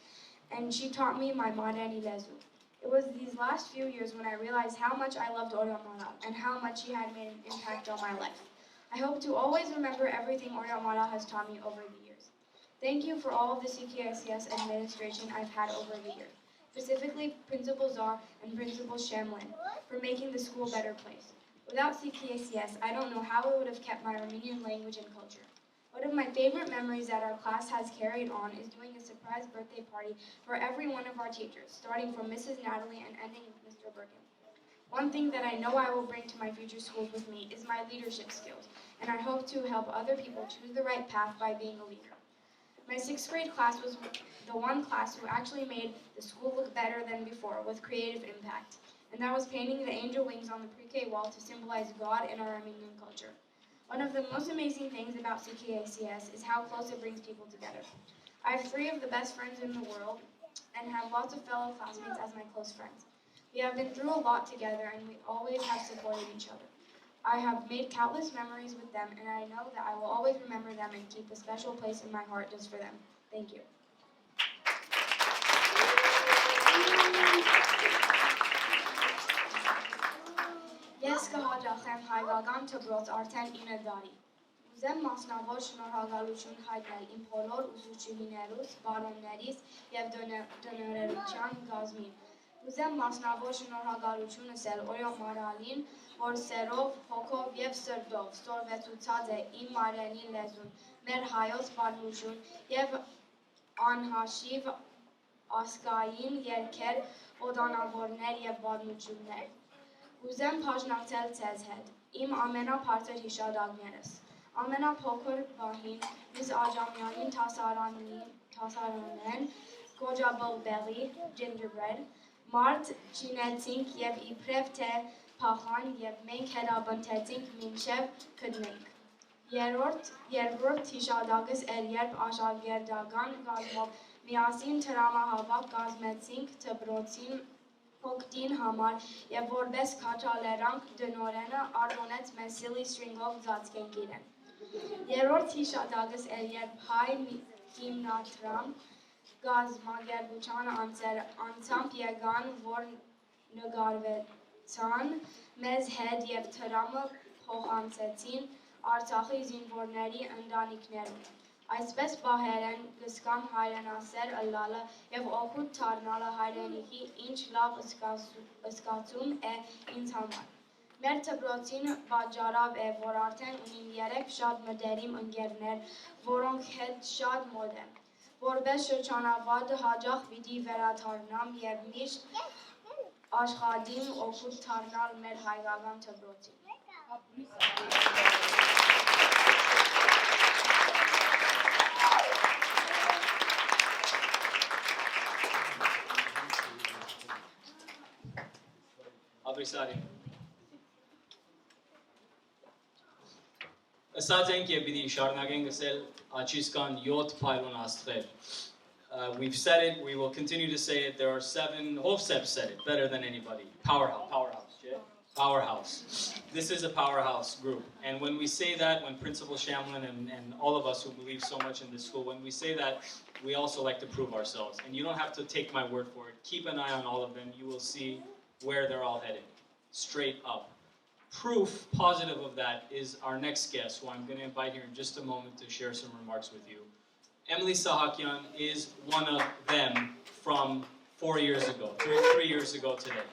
and she taught me my Madani Lezu. It was these last few years when I realized how much I loved Ordo Mara and how much she had made an impact on my life. I hope to always remember everything Ordo Mara has taught me over the years. Thank you for all of the CKACS administration I've had over the years, specifically Principal Czar and Principal Shamlin, for making the school a better place. Without CKACS, I don't know how I would have kept my Armenian language and culture. One of my favorite memories that our class has carried on is doing a surprise birthday party for every one of our teachers, starting from Mrs. Natalie and ending with Mr. Bergen. One thing that I know I will bring to my future schools with me is my leadership skills, and I hope to help other people choose the right path by being a leader. My 6th grade class was the one class who actually made the school look better than before with creative impact, and that was painting the angel wings on the pre-K wall to symbolize God in our Armenian culture. One of the most amazing things about CKACS is how close it brings people together. I have 3 of the best friends in the world and have lots of fellow classmates as my close friends. We have been through a lot together and we always have supported each other. I have made countless memories with them and I know that I will always remember them and keep a special place in my heart just for them. Thank you. Ես կհաջախեմ հայկական դպրոց արդեն 9 տարի։ Ուզեմ մասնավոր շնորհակալություն հայտնել իմ բոլոր ուսուցիչներուս, բարոններիս եւ դոնորերության գազմին։ Ուզեմ մասնավոր շնորհակալություն ասել Օրիո Մարալին, որ սերով, հոգով եւ սրտով ստորվեցուցած է իմ մարենի լեզուն, մեր հայոց պատմություն եւ անհաշիվ ասկային երգեր, օդանավորներ եւ պատմություններ։ Ուզեմ բաժնացել ձեզ հետ, իմ ամենաբարձր հիշադակներս, ամենափոքր բահին, Ms. Աջամյանին թասարանեն, Գոջաբողբեղի, gingerbread, մարդ չինեցինք և իբրև թե փախան և մենք հետապնդեցինք մինչև գտնենք։ Երրորդ հիշադակս էր, երբ աշակերտական կազմով միասին տրամահավաք կազմեցինք դպրոցին օգտին համար և որպես քաչալերանք դնորենը արտոնեց մեզ silly string-ով ծածկենք իրեն։ Երրորդ հիշադակս էր, երբ հայ հիմնադրամ գազագերբության անձամբ եկան, որ նկարվեցան մեզ հետ և տրամը փոխանցեցին Արցախի զինվորների ընտանիքներուն։ Այսպես պահերեն գսկամ հայրենասեր ըլլալը և օգուտ թարնալը հայրենիքի ինչ լավ ըսկացում է ինձ համար։ Մեր դպրոցին պատճառավ է, որ արդեն ունիմ 3 շատ մտերիմ ընկերներ, որոնք հետ շատ մոտ եմ։ Որպես շրջանավարտ հաճախ պիտի վերադառնամ և միշտ աշխատիմ օգուտ թարնալ մեր հայկական դպրոցին։ Արին։ Ասած ենք և պիտի շարունակենք ասել աչիս կան 7 փայլուն աստղեր։ We've said it, we will continue to say it. There are 7, Hovsep said it better than anybody. Powerhouse, yeah? Powerhouse. This is a powerhouse group. And when we say that, when Principal Shamlin and all of us who believe so much in this school, when we say that, we also like to prove ourselves. And you don't have to take my word for it. Keep an eye on all of them. You will see where they're all headed. Straight up. Proof positive of that is our next guest, who I'm going to invite here in just a moment to share some remarks with you. Emily Sahakyan is one of them from 4 years ago, 3 years ago today.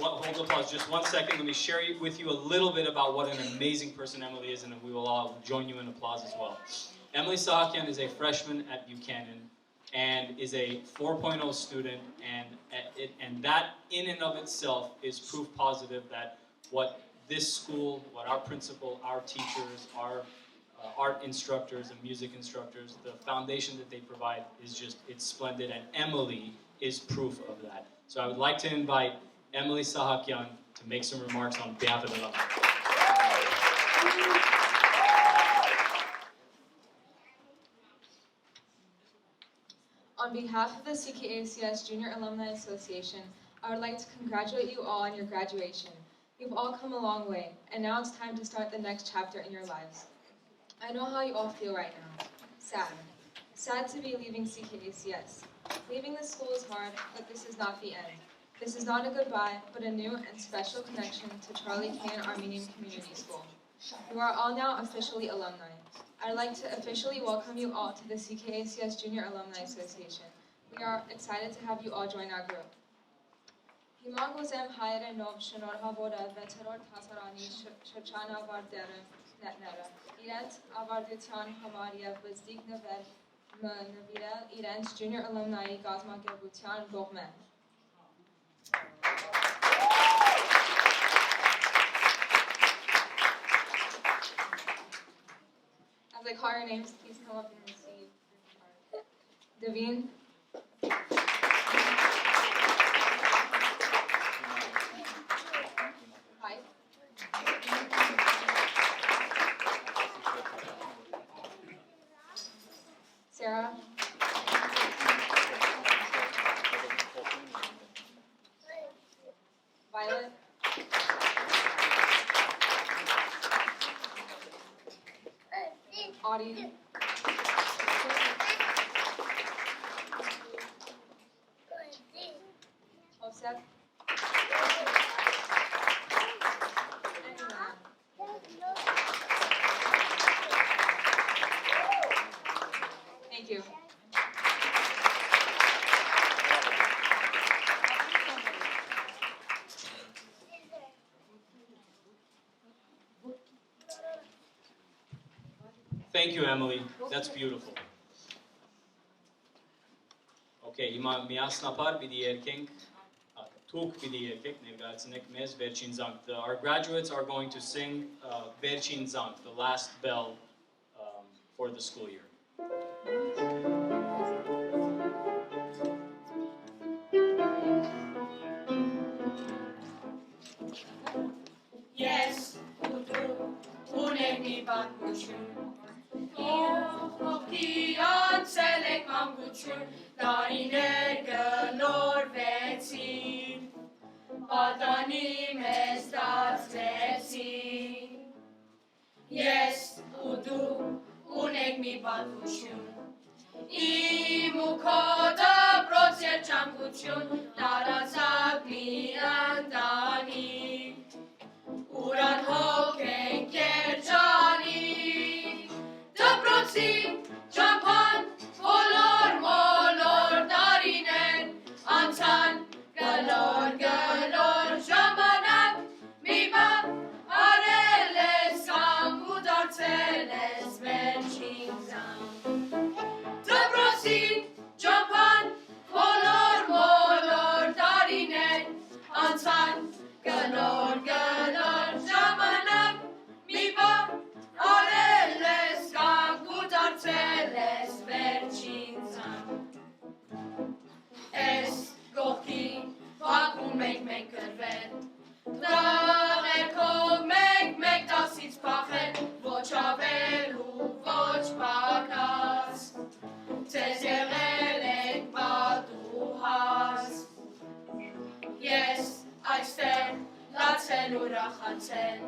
Hold applause, just 1 second. Let me share with you a little bit about what an amazing person Emily is, and then we will all join you in applause as well. Emily Sahakyan is a freshman at Buchanan and is a 4.0 student, and that in and of itself is proof positive that what this school, what our principal, our teachers, our art instructors and music instructors, the foundation that they provide is just, it's splendid, and Emily is proof of that. So I would like to invite Emily Sahakyan to make some remarks on behalf of the alumni. On behalf of the CKACS Junior Alumni Association, I would like to congratulate you all on your graduation. You've all come a long way, and now it's time to start the next chapter in your lives. I know how you all feel right now. Sad. Sad to be leaving CKACS. Leaving the school is hard, but this is not the end. This is not a goodbye, but a new and special connection to Charlie Can Armenian Community School. You are all now officially alumni. I'd like to officially welcome you all to the CKACS Junior Alumni Association. We are excited to have you all join our group. Հիմա գուզեմ հայերենով շնորհավորել վեցերորդ հասարանի շրջան ավարտողները իրենց ավարտության համար եւ բզդիկ նվիրել իրենց Junior Alumni կազմակերպության կողմէ. As I call your names, please come up and receive your card. Dvin. Haik. Sarah. Violet. Areen. Hovsep. Thank you. Thank you, Emily. That's beautiful. Okay, հիմա միասնապար պիտի երկենք, թուք պիտի երկենք, ներկայացնենք մեզ վերջին զանգ. Our graduates are going to sing վերջին զանգ, the last bell for the school year. Yes, ունենք մի պատմություն, Ով ցելեք մանկություն, տարիներ գլորվեցին, պատանի մեզ դարձրեցին. Ես ու դու ունենք մի պատմություն, իմ ու քո դպրոց երջանկություն, տարածակ մի ընտանիք, ուրան հոգ ենք երջանիկ. Դպրոցի ճամփան բոլոր մոլոր տարիներ անցան գլոր ժամանակ մի բան արել ես կանգ ու դարձել ես վերջին զանգ. Դպրոցի ճամփան բոլոր մոլոր տարիներ անցան գլոր ժամանակ մի բան արել ես կանգ ու դարձել ես վերջին զանգ. Էս գողքի բակում ենք գրվել, տղերքով մենք դասից փախել, ոչ ավել ու ոչ պակաս, ձեզ եղել ենք պատուհաս. Ես այստեղ լացել ու ուրախացել,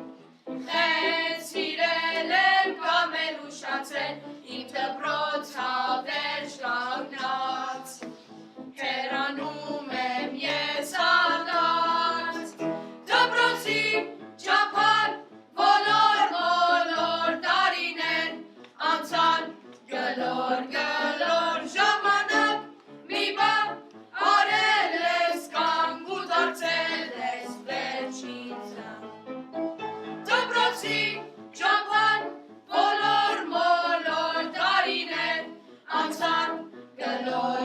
Հենց սիրել եմ կամ էլ ուշացել, իմ դպրոց հավերժ կանգնած, հեռանում եմ ես հագած. Դպրոցի ճամփան բոլոր մոլոր տարիներ անցան գլոր ժամանակ մի բան արել ես կանգ ու դարձել ես վերջին զանգ. Դպրոցի ճամփան բոլոր մոլոր տարիներ անցան գլոր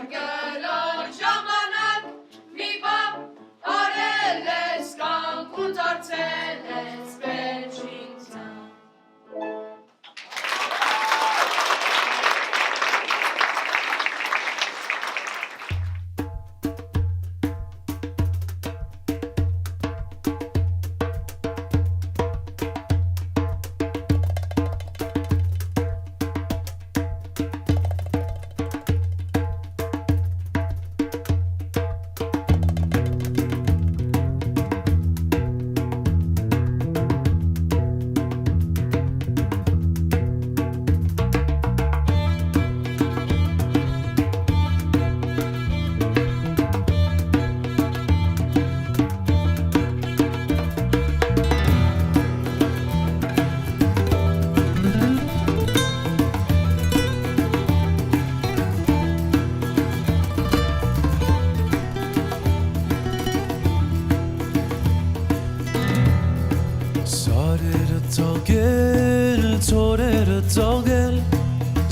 ծողել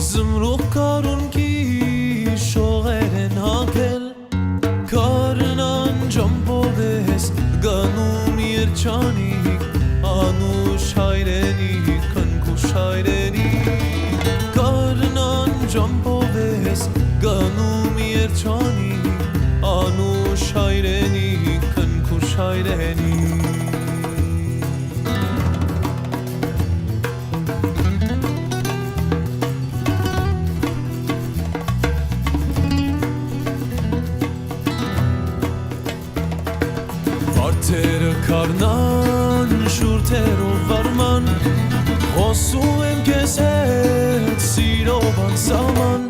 Զմրուղ կարունքի շողեր են հագել Կարնան ջամբով ես գանում երջանիկ Անուշ հայրենիք, քնքուշ հայրենիք Կարնան ջամբով ես գանում երջանիկ Անուշ հայրենիք, քնքուշ հայրենիք Կարնան շուրթերով վարման Խոսում եմ կեզ հետ սիրով անսաման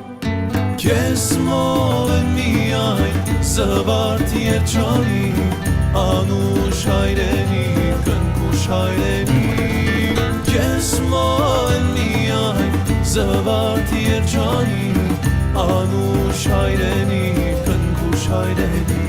Կեզ մով եմ միայն զվարդ երջանիկ Անուշ հայրենիք, քնքուշ հայրենիք Կեզ մով եմ միայն զվարդ երջանիկ Անուշ հայրենիք, քնքուշ հայրենիք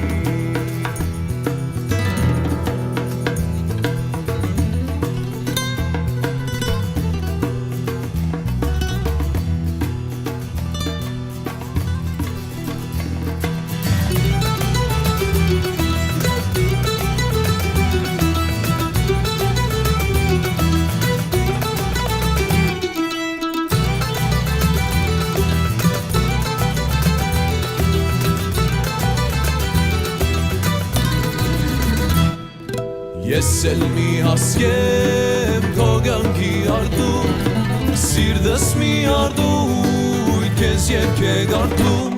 Ես էլ մի հասկեմ քո կյանքի արդում Սիրտս մի արդույթ քեզ երգեք արդում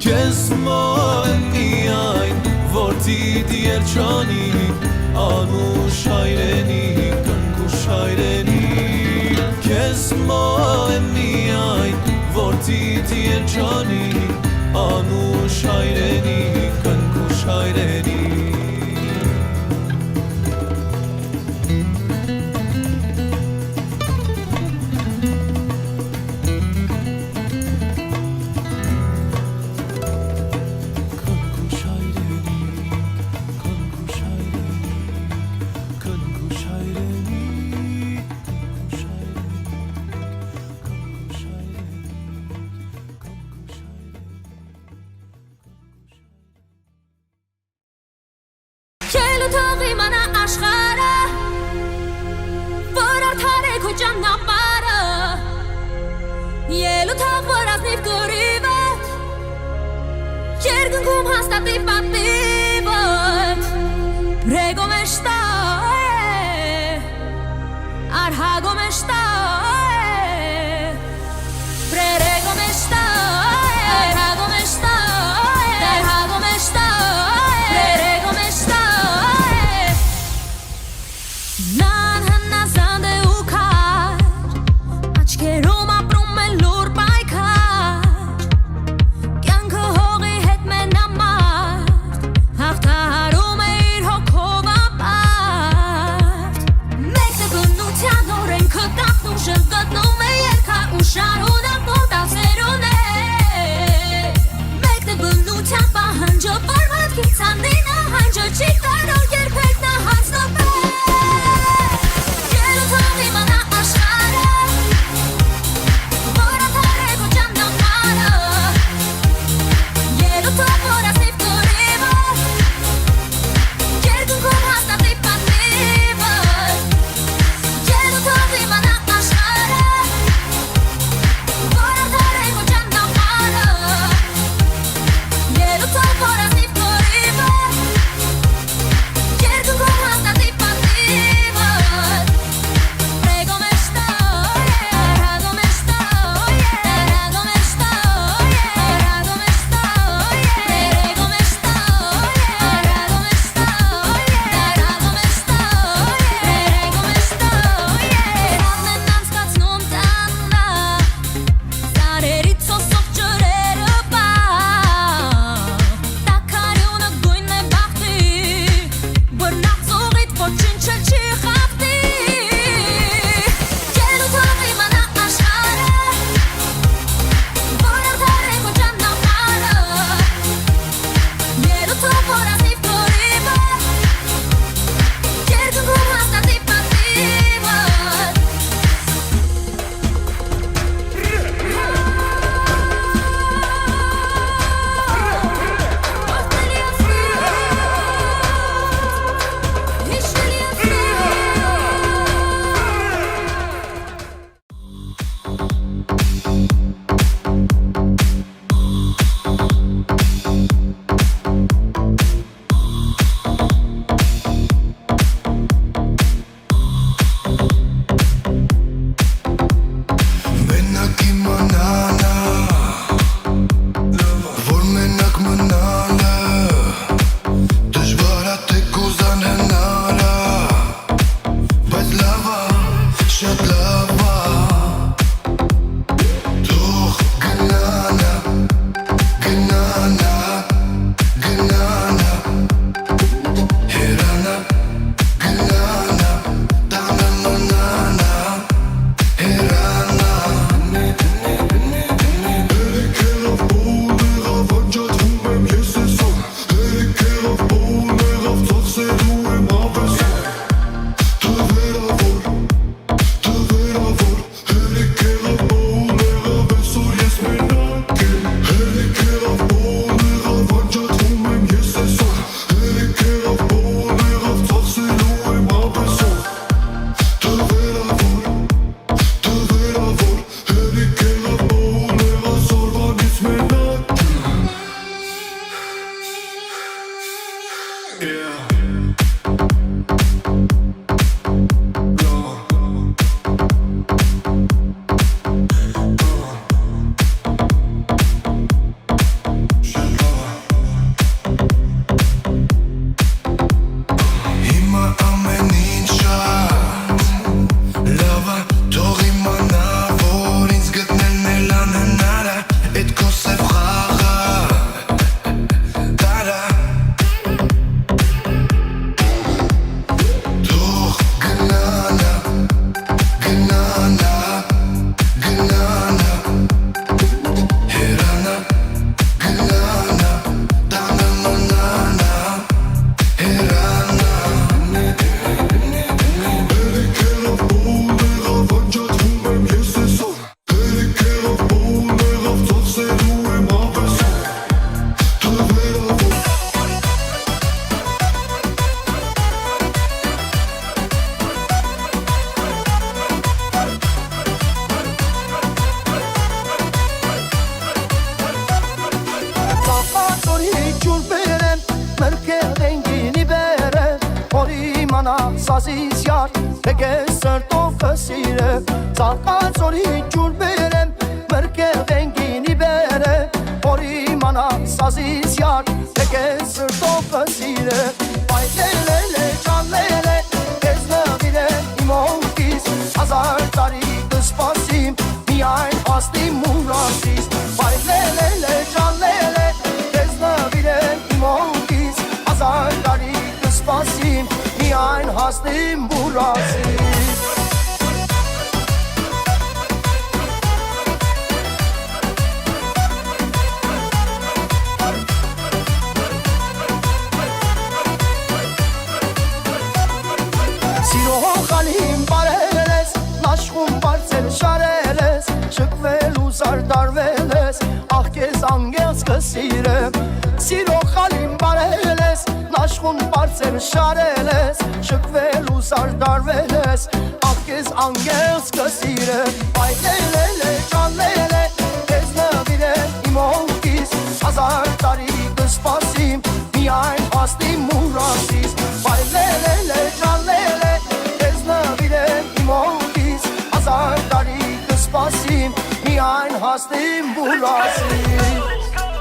Քեզ մոհ եմ միայն որդիդ երջանիկ Անուշ հայրենիք, քնքուշ հայրենիք Քեզ մոհ եմ միայն որդիդ երջանիկ Անուշ հայրենիք, քնքուշ հայրենիք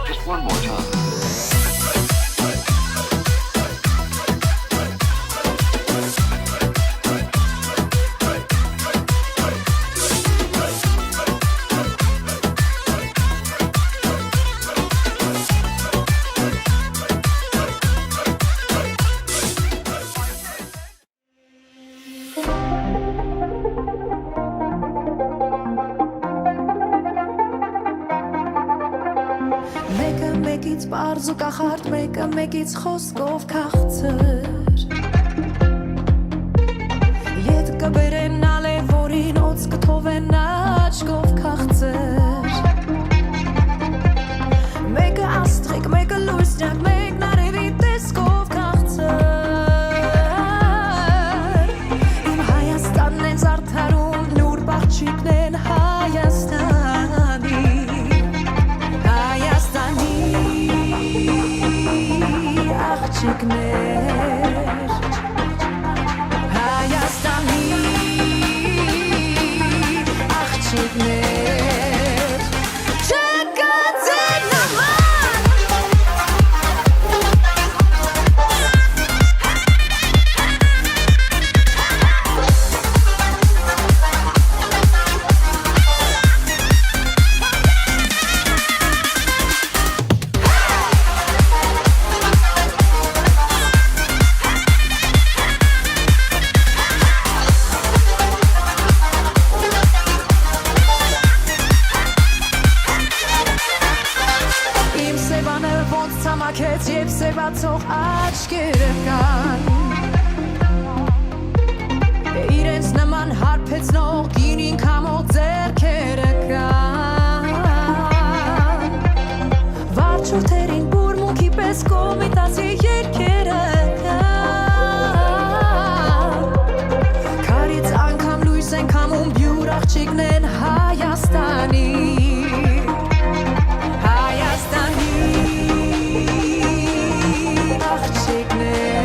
Just one more time. Պարզ ու կախարդ մեկը մեկից խոսքով քաղցր Ետ կբերեն ալև որին օծ կթովեն աչքով քաղցր Մեկը աստղիկ, մեկը լույսնյակ, մեկն արևի տեսքով քաղցր Իմ Հայաստանն են զարդարում նուր բաղջիկն են Հայաստանի Աղջիկներ Հայաստանի աղջիկներ Չկացեք նման Եվ սևացող աչքերը կան Իրենց նման հարբեցնող գինին կամող ձեռքերը կան Վարջորդերին բուրմունքի պես կոմիտացի երկերը կան Քարից անգամ լույս են կամում բյուր աղջիկն են Հայաստանի Հայաստանի Աղջիկներ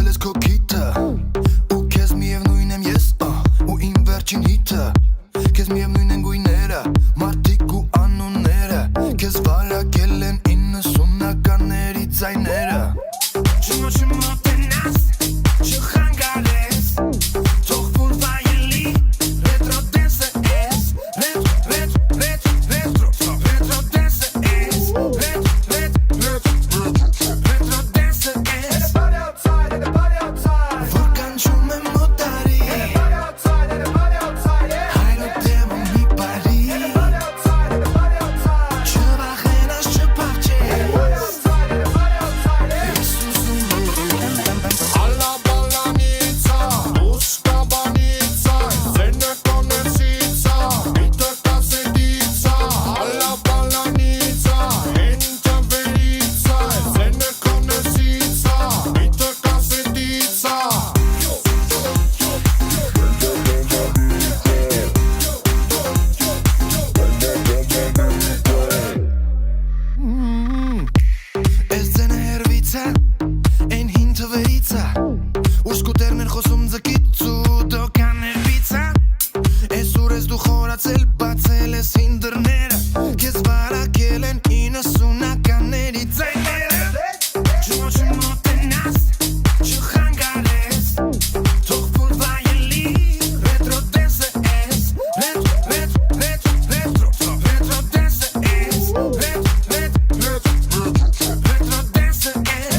Լսել ես քո քիթը Ու քեզ միևնույն եմ ես Ու իմ վերջին հիթը Քեզ միևնույն են գույները Մարդիկ ու անունները Քեզ վարակել են 90-ականների ձայները Չմո տնաս Չխանգարես Թող որ վայելի Ռետրո դենսը ես Ռետրո դենսը ես Retro dance is Everybody outside, everybody outside Որ կանչում եմ մոտարի Everybody outside, everybody outside Հայրը դեմը մի բարի Everybody outside, everybody outside Չվախենաս չպաղջես Everybody outside, everybody outside Եսուսում Alla ballanitsa, uska banitsa Zene konecitsa, bită caseditsa Alla ballanitsa, enta veritsa Zene konecitsa, bită caseditsa Ես ձենը հերվիցա, են հին թվերիցա Ուր սկուտերն են խոսում ձկից ու դոկան ներվիցա Ես ուր ես դու խորացել, բացել ես հին դռները Քեզ վարակել են 90-ականների ձայները Չմո տնաս, չխանգարես Թող որ վայելի, ռետրո դենսը ես Retro dance is Retro dance is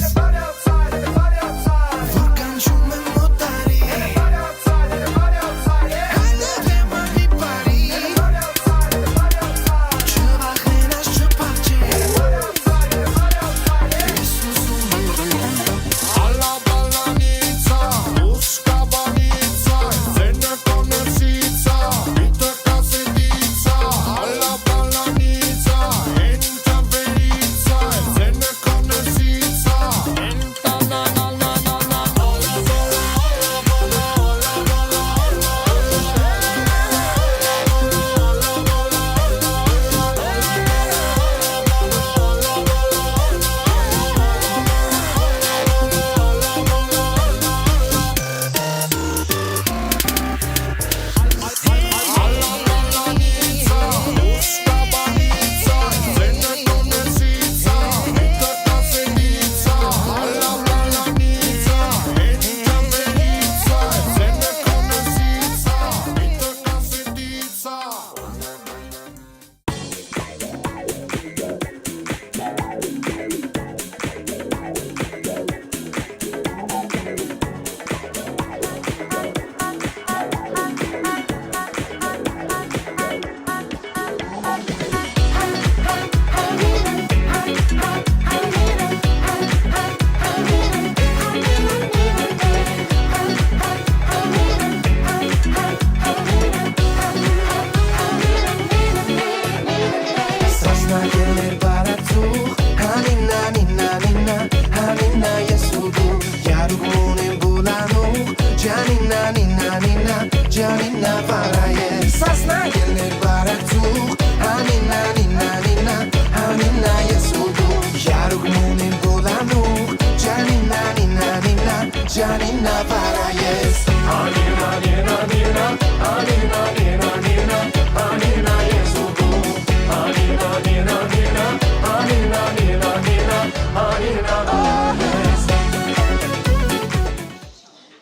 Everybody outside, everybody outside Որ կանչում եմ մոտարի Everybody outside, everybody outside Հայրը դեմը մի բարի Everybody outside, everybody outside Չվախենաս չպաղջես Everybody outside, everybody outside Եսուսում Alla ballanitsa, uska banitsa Zene konecitsa, bită caseditsa Alla ballanitsa, enta veritsa Zene konecitsa, enta na na na na na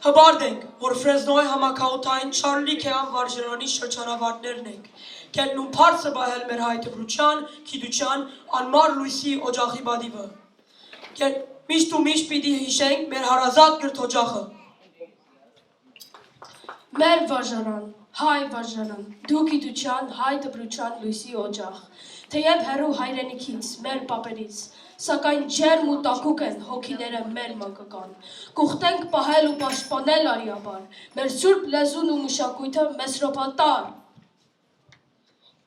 Հբարդ ենք, որ Ֆրեզնոյի համակարգային Չարլի Քեան վարժարանի շրջանավարտներն ենք, կելնում փարսը բահել մեր հայ դպրության, գիտության, անմար լույսի օջախի բադիվը։ Միշտ ու միշտ պիտի հիշենք մեր հարազատ գրթօջախը։ Մեր վարժարան, հայ վարժարան, դու գիտության, հայ դպրության լույսի օջախ, թեև հեռու հայրենիքից, մեր պապերից, սակայն ջերմ ու տակուկ են հոգիները մեր մանկական, կուղտենք պահել ու պաշտպանել արիաբար, մեր սուրբ լեզուն ու մշակույթը մեզ ռոպատար։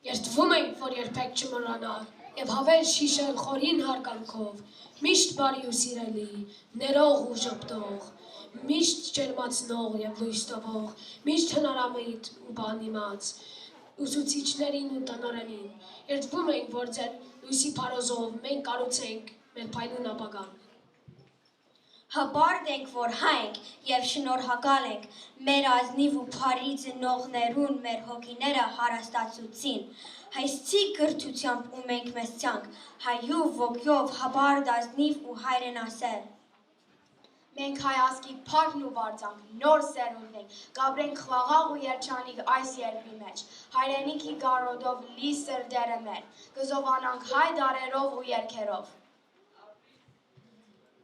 Երդվում ենք, որ երբեք չմոռանա, եւ հավեր շիշել խորին հարգանքով, միշտ բարի ու սիրելի, ներող ու ժպտող, միշտ ջերմացնող եւ լույս տվող, միշտ հնարամիտ ու բանիմաց, ուսուցիչներին ու տնօրենին, երդվում ենք, որ ձեր լույսի փարոզով մենք կառուցենք մեր փայլուն ապագան։ Հպարտ ենք, որ հայք և շնորհակալ ենք մեր ազնիվ ու փարի ծնողներուն մեր հոգիները հարաստացուցին։ Հայցի կրթությամբ ու մենք մեզ ցանք, հայու ոգյով հպարտ ազնիվ ու հայրենասեր։ Մենք հայ ազգի փառքն ու բարձանք, նոր սերունդ ենք, գաբրենք խաղաղ ու երջանիկ այս երկրի մեջ, հայրենիքի գարոդով լի սրդերը մեր, կզովանանք հայ դարերով ու երգերով։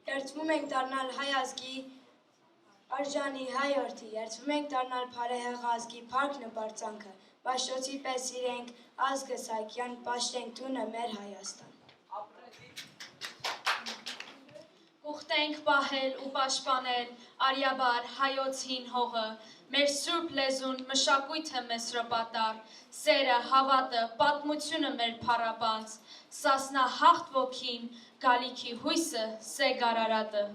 Երդվում ենք դառնալ հայ ազգի արժանի հայորդի, երդվում ենք դառնալ բարեհեղ ազգի փառքն ու բարձանքը, Պաշտոցի պես իրենք ազգս Հայկյան, պաշտենք տունը մեր Հայաստան։ Ուխտենք պահել ու պաշտպանել արյաբար հայոց հին հողը, մեր սուրբ լեզուն մշակույթը մեզ հրապատար, սերը, հավատը, պատմությունը մեր փառաբանց, սասնա հաղթ ոգին, գալիքի հույսը, սեգ արարատը։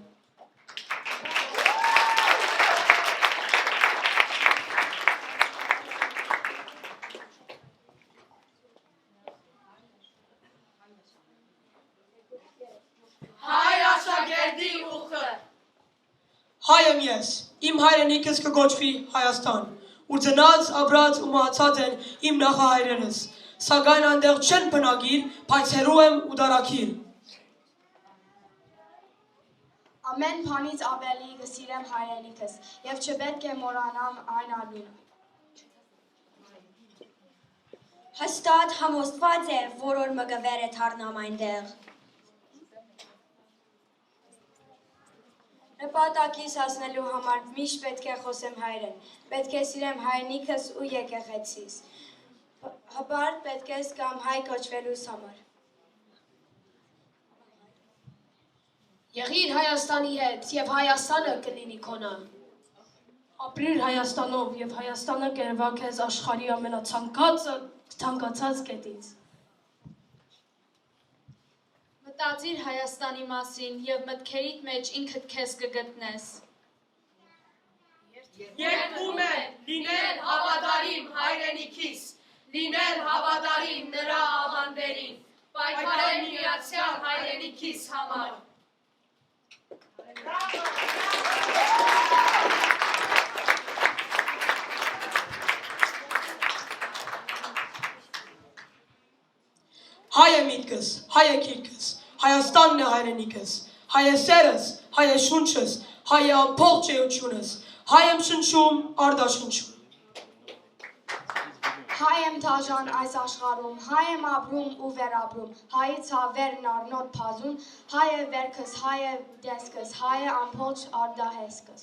Հայ եմ ես, իմ հայրենիքս կգոչվի Հայաստան, ու ծնած, ապրած ու մահացած են իմ նախահայրերս, սակայն այնտեղ չեն բնակիր, բայց հեռու եմ ու դարակիր։ Ամեն բանից ավելի կսիրեմ հայրենիքս, և չպետք է մոռանամ այն անունը։ Հստատ համոզված է, որ օր մգվեր է թարնամ այնտեղ։ Նպատակիս հասնելու համար միշտ պետք է խոսեմ հայերեն, պետք է սիրեմ հայրենիքս ու եկեղեցիս, հպարտ պետք է զգամ հայ կոչվելուս համար։ Եղիր Հայաստանի հետ և Հայաստանը կլինի քոնը։ Ապրիր Հայաստանով և Հայաստանը կերվա քեզ աշխարհի ամենացանկացած կետից։ Մտածիր Հայաստանի մասին և մտքերիդ մեջ ինքդ քեզ կգտնես։ Երկում է լինել հավատարիմ հայրենիքիս, լինել հավատարիմ նրա ավանդերին, պայքարել միացյալ հայրենիքիս համար։ Հայ է միտքս, հայ է քիրքս, Հայաստանն է հայրենիքս, հայ է սերս, հայ է շունչս, հայ է ամբողջ էությունս, հայ եմ շնչում, արդաշնչում։ Հայ եմ դաժան այս աշխարհում, հայ եմ ապրում ու վերապրում, հայից հավերն առնոտ փազում, հայ է վերքս, հայ է դեսքս, հայ է ամբողջ արդահեսքս։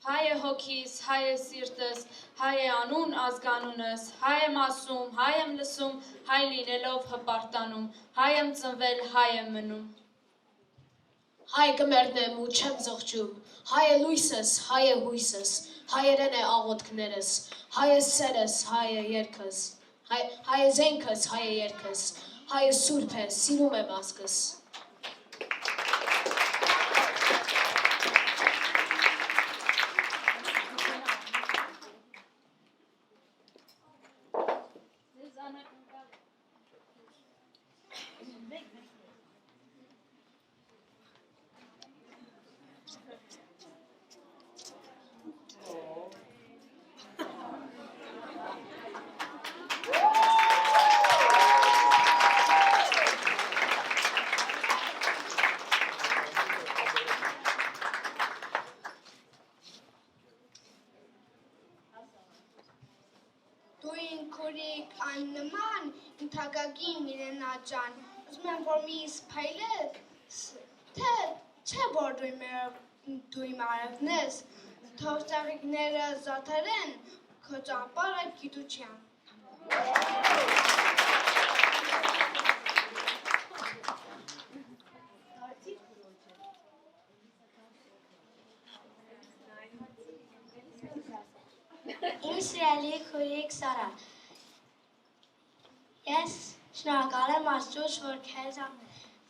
Հայ է հոգիս, հայ է սիրտս, հայ է անուն ազգանունս, հայ եմ ասում, հայ եմ լսում, հայ լինելով հպարտանում, հայ եմ ծնվել, հայ եմ մնում։ Հայ կմերնեմ ու չեմ զղջում, հայ է լույսս, հայ է հույսս, հայերեն է աղոթքներս, հայ է սերս, հայ է երգս, հայ է զենքս, հայ է երգս, հայ է սուրբ է, սիրում եմ ազգս։ Նման ինթագագին Միլենա ջան, ուզում եմ որ մի սփայլես, թե չէ որ դու իմ արևնես, թող ծաղիկները զաթարեն, քո ճամպարը գիտության։ Իմ սիրելի քույրիկ Սառա, ես շնորհակալ եմ Աստծուց,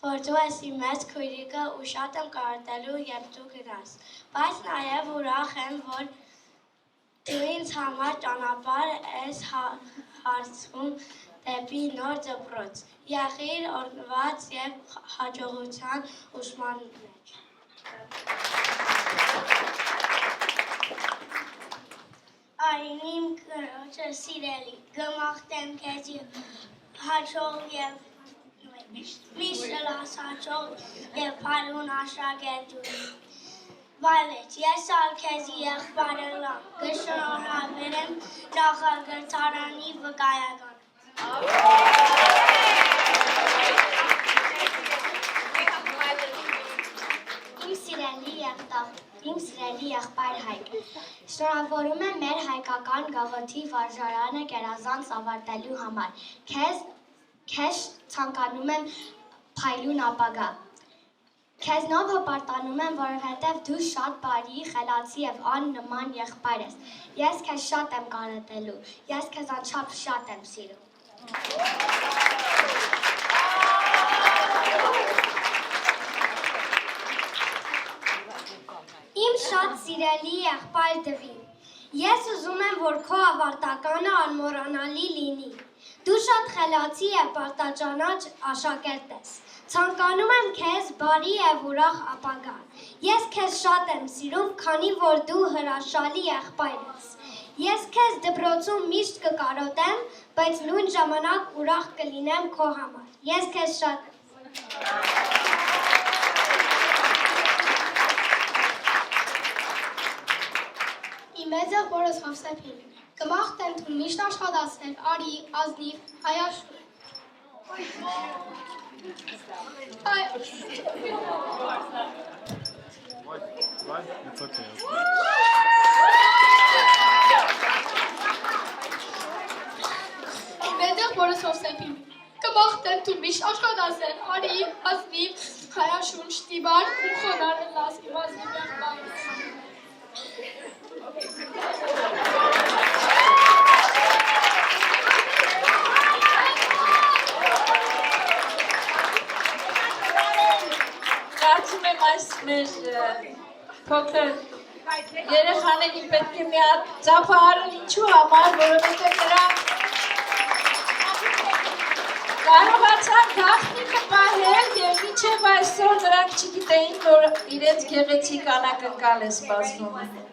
որ դու ես իմ մեծ քույրիկը ու շատ եմ կարոտելու, երբ դու գնաս, բայց նաև ուրախ եմ, որ դու ինձ համար ճանապարհ ես հարցում դեպի նոր դպրոց։ Եղիր օրհնված եւ հաջողության ուշման մեջ։ Արին իմ կրոջը սիրելի, գմախտեմ քեզ եւ հաջող եւ միշտ լասաճող եւ փարուն աշակերտ Վայըլէթ, ես ալ քեզի եղբայրը կշնորհավորեմ նախագծարանի վկայական։ Իմ սիրելի եղբայր Հայկ, շնորհավորում եմ մեր հայկական գաղութի վարժարանը գերազանց ավարտելու համար։ Քեզ ցանկանում եմ փայլուն ապագա։ Քեզնով հպարտանում եմ, որովհետև դու շատ բարի, խելացի եւ աննման եղբայր ես։ Ես քեզ շատ եմ կարոտելու։ Ես քեզ անչափ շատ եմ սիրում։ Իմ շատ սիրելի եղբայր Դվին, ես ուզում եմ, որ քո ավարտականը անմոռանալի լինի։ Դու շատ խելացի եւ պարտաճանաչ աշակերտ ես։ Ցանկանում եմ քեզ բարի եւ ուրախ ապագա։ Ես քեզ շատ եմ սիրում, քանի որ դու հրաշալի եղբայր ես։ Ես քեզ դպրոցում միշտ կկարոտեմ, բայց նույն ժամանակ ուրախ կլինեմ քո համար։ Ես քեզ շատ Իմ մեծ եղբորս Hovsepին կմաղթեմ թուն միշտ աշխատացնել արի, ազնիվ, հայաշուն։ Մեծ եղբորս Hovsepին կմաղթեմ թուն միշտ աշխատացնել արի, ազնիվ, հայաշուն, շտիբար ու խոնարհ լաս իմ ազնիվ եղբայրս։ Կարծում եմ այս մեր փոքր երեխաներին պետք է մի հատ ծափահարել ինչու համար, որովհետև նրանք կարողացան գաղտնիքը պահել եւ մինչեւ այսօր նրանք չգիտեին, որ իրենց գեղեցիկ անակնկալ է սպասվում։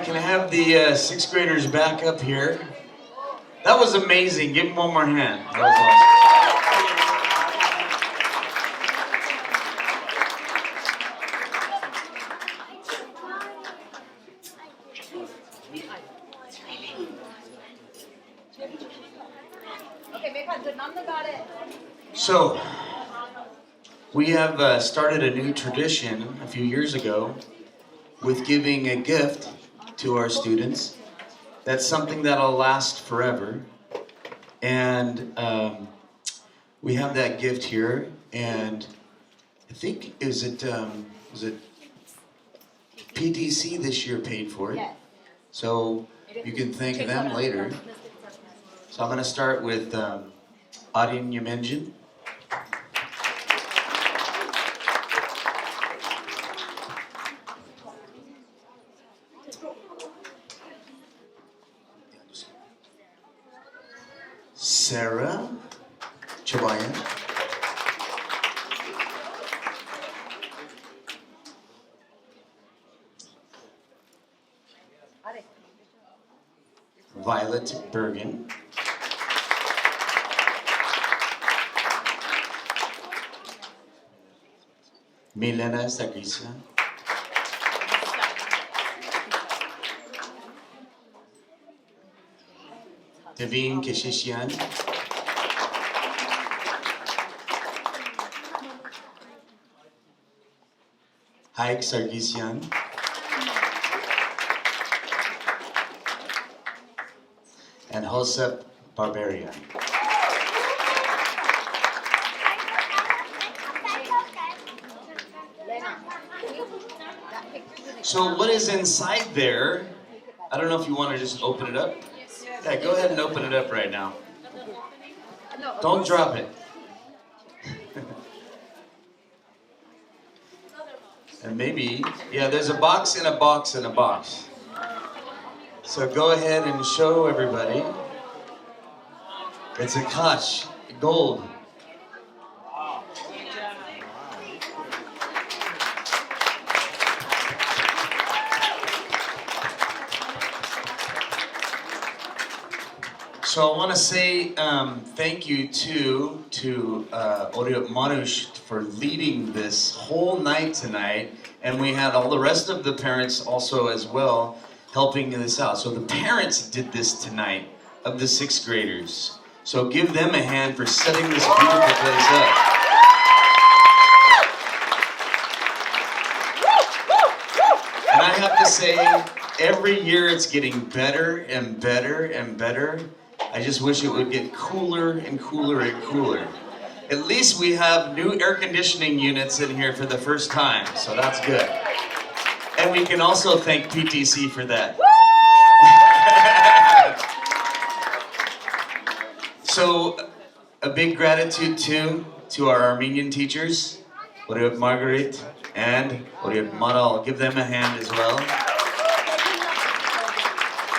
right, can I have the sixth graders back up here? That was amazing. Give them one more hand. That was awesome. So, we have started a new tradition a few years ago with giving a gift to our students. That's something that'll last forever. And we have that gift here. And I think, was it PTC this year paid for it? Yes. So you can thank them later. So I'm going to start with Areen Yemenjian. Sarah, Chobanyan. Violet Bergen. Milena Sargsyan. Dvin Keshishian. Haik Sargsyan. And Hovsep Barbarian. So what is inside there? I don't know if you want to just open it up. Yeah, go ahead and open it up right now. Don't drop it. And maybe, yeah, there's a box in a box in a box. So go ahead and show everybody. It's a clutch, gold. So I want to say thank you to Manush for leading this whole night tonight, and we had all the rest of the parents also as well helping this out. So the parents did this tonight of the sixth graders. So give them a hand for setting this beautiful place up. And I have to say, every year it's getting better and better and better. I just wish it would get cooler and cooler and cooler. At least we have new air conditioning units in here for the first time, so that's good. And we can also thank PTC for that. So, a big gratitude too to our Armenian teachers, Hovsep Margaret and Hovsep Maral. Give them a hand as well.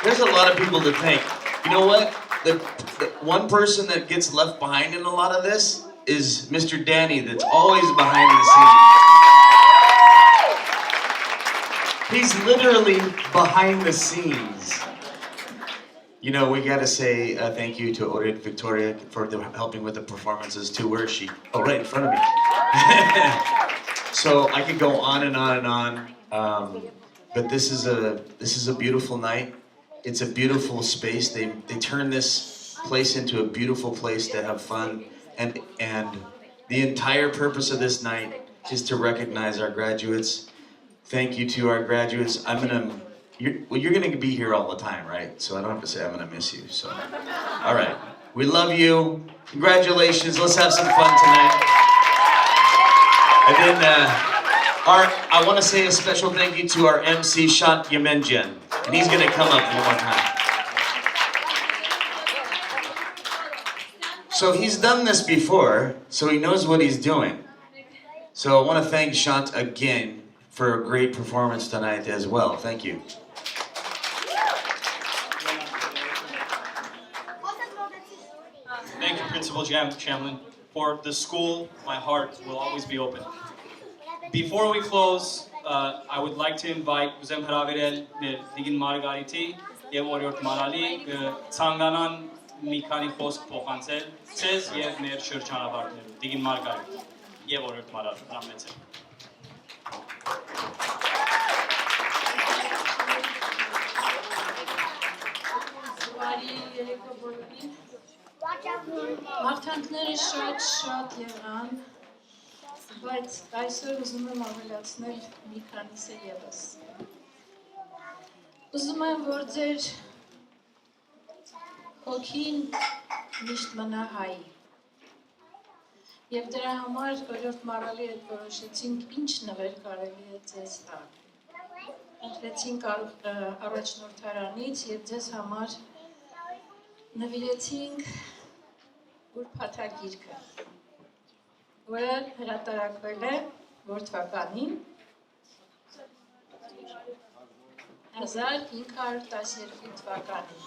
There's a lot of people to thank. You know what? The one person that gets left behind in a lot of this is Mr. Danny, that's always behind the scenes. He's literally behind the scenes. You know, we gotta say thank you to Hovsep Victoria for helping with the performances too. Where is she? Oh, right in front of me. So I could go on and on and on, but this is a beautiful night. It's a beautiful space. They turn this place into a beautiful place to have fun, and the entire purpose of this night is to recognize our graduates. Thank you to our graduates. You're gonna be here all the time, right? So I don't have to say I'm gonna miss you. So, all right, we love you. Congratulations. Let's have some fun tonight. And then I want to say a special thank you to our MC Yemenjian. And he's gonna come up one more time. So he's done this before, so he knows what he's doing. So I want to thank Shant again for a great performance tonight as well. Thank you. Thank you, Principal Chamlin. For the school, my heart will always be open. Before we close, I would like to invite Hovsep հրավիրել մեր Դվին Մարգարիտի եւ օրիորդ Մարալի ցանկանան մի քանի խոսք փոխանցել ցեզ եւ մեր շրջանավարտներուն Դվին Մարգարիտ եւ օրիորդ Մարալ հրամեցեք Մարդանքները շատ եղան, բայց այսօր ուզում եմ ավելացնել մի քանիսը ևս։ Ուզում եմ, որ ձեր հոգին միշտ մնա հայի։ Եվ դրա համար օրիորդ Մարալի հետ որոշեցինք ինչ նվեր կարելի է ձեզ տալ։ Ընտրեցինք առաջնորդարանից և ձեզ համար նվիրեցինք ուրբաթագիրքը, որը հրատարակվել է որ թվականին 1512 թվականին։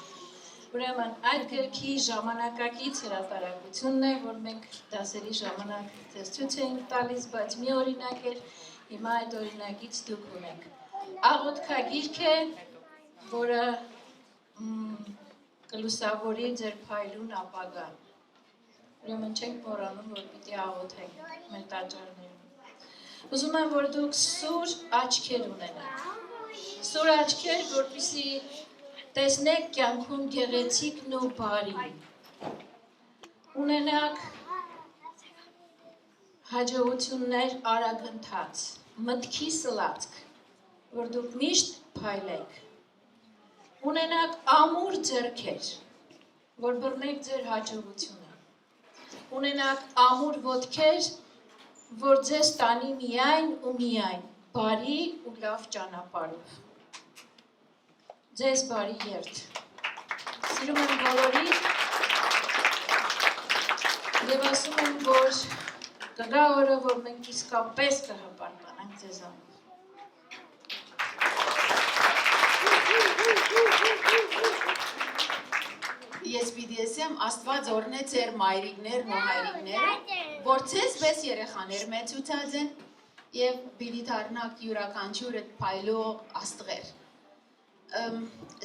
Ուրեմն այդ գրքի ժամանակակից հրատարակությունն է, որ մենք դասերի ժամանակ ձեզ ցույց էինք տալիս, բայց մի օրինակ էր, հիմա այդ օրինակից դուք ունեք։ Աղոթքագիրք է, որը կլուսավորի ձեր փայլուն ապագան։ Ուրեմն չենք մոռանում, որ պիտի աղոթենք մեր տաճարներում։ Ուզում եմ, որ դուք սուր աչքեր ունենաք։ Սուր աչքեր, որպեսզի տեսնեք կյանքում գեղեցիկն ու բարին։ Ունենաք հաջողություններ արագընթաց, մտքի սլացք, որ դուք միշտ փայլեք։ Ունենաք ամուր ձեռքեր, որ բռնեք ձեր հաջողությունը։ Ունենաք ամուր ոտքեր, որ ձեզ տանի միայն ու միայն բարի ու լավ ճանապարհով։ Ձեզ բարի երթ։ Սիրում եմ բոլորին և ասում եմ, որ կգա օրը, որ մենք իսկապես կհպարտանանք ձեզանով։ Ես պիտի ասեմ, Աստված օրհնե ձեր մայրիկներն ու հայրիկները, որ ձեզ պես երեխաներ մեծուցած են եւ պիտի դառնաք յուրաքանչյուրը փայլող աստղեր։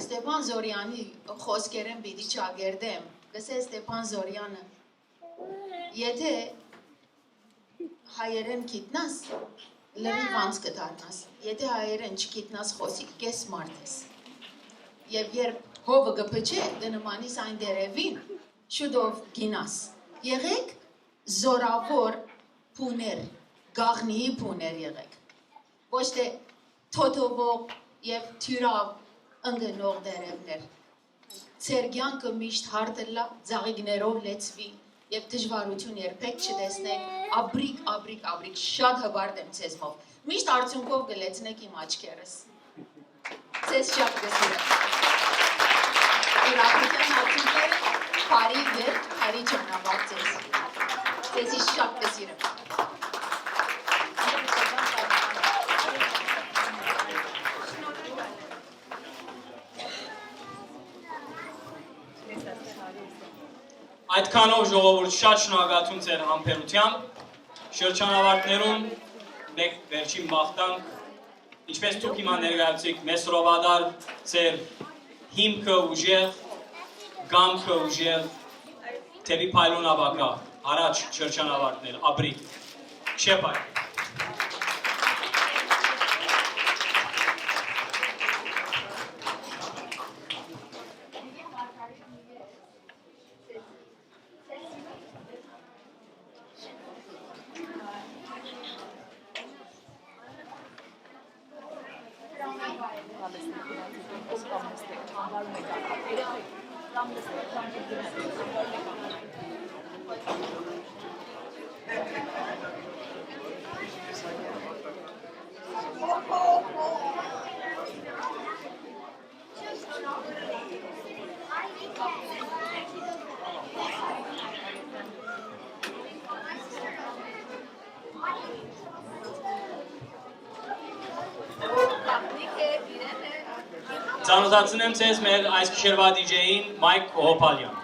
Ստեփան Զորյանի խոսքերեն պիտի չագերդեմ, գսե Ստեփան Զորյանը, եթե հայերեն գիտնաս, լրիվ անց կդառնաս, եթե հայերեն չգիտնաս խոսիկ, կես մարդ ես։ Եվ երբ հովը գպչե, դնմանիս այն դերևին, շուտով գինաս։ Եղեք զորավոր պուներ, գաղնիի պուներ եղեք։ Ոչ թե թոթովող և թյուրավ ընգնող դերևներ։ Ձեր կյանքը միշտ հարդլա, ձաղիգներով լեցվի և դժվարություն երբեք չտեսնեք, աբրիկ, շատ հբարդ եմ ձեզմով։ Միշտ արդյունքով կլեցնեք իմ աչքերս։ Ձեզ շատ կսիրեմ։ Ուրախության արդյունքները բարի երդ, բարի ճանապարհ ձեզ։ Ձեզի շատ կսիրեմ։ Այդքանով ժողովուրդ շատ շնորհակալություն ձեր համբերությամբ, շրջանավարտներուն մեկ վերջին մաղթանք, ինչպես դուք հիմա ներկայացիք մեծ ռովադար ձեր հիմքը ուժեղ, գամքը ուժեղ, թեպի փայլուն ապագա, առաջ շրջանավարտներ, ապրիկ, շեպայ։ Ծանոթացնեմ ձեզ մեր այս գիշերվա DJ-ին Հայկ Հոփալյան։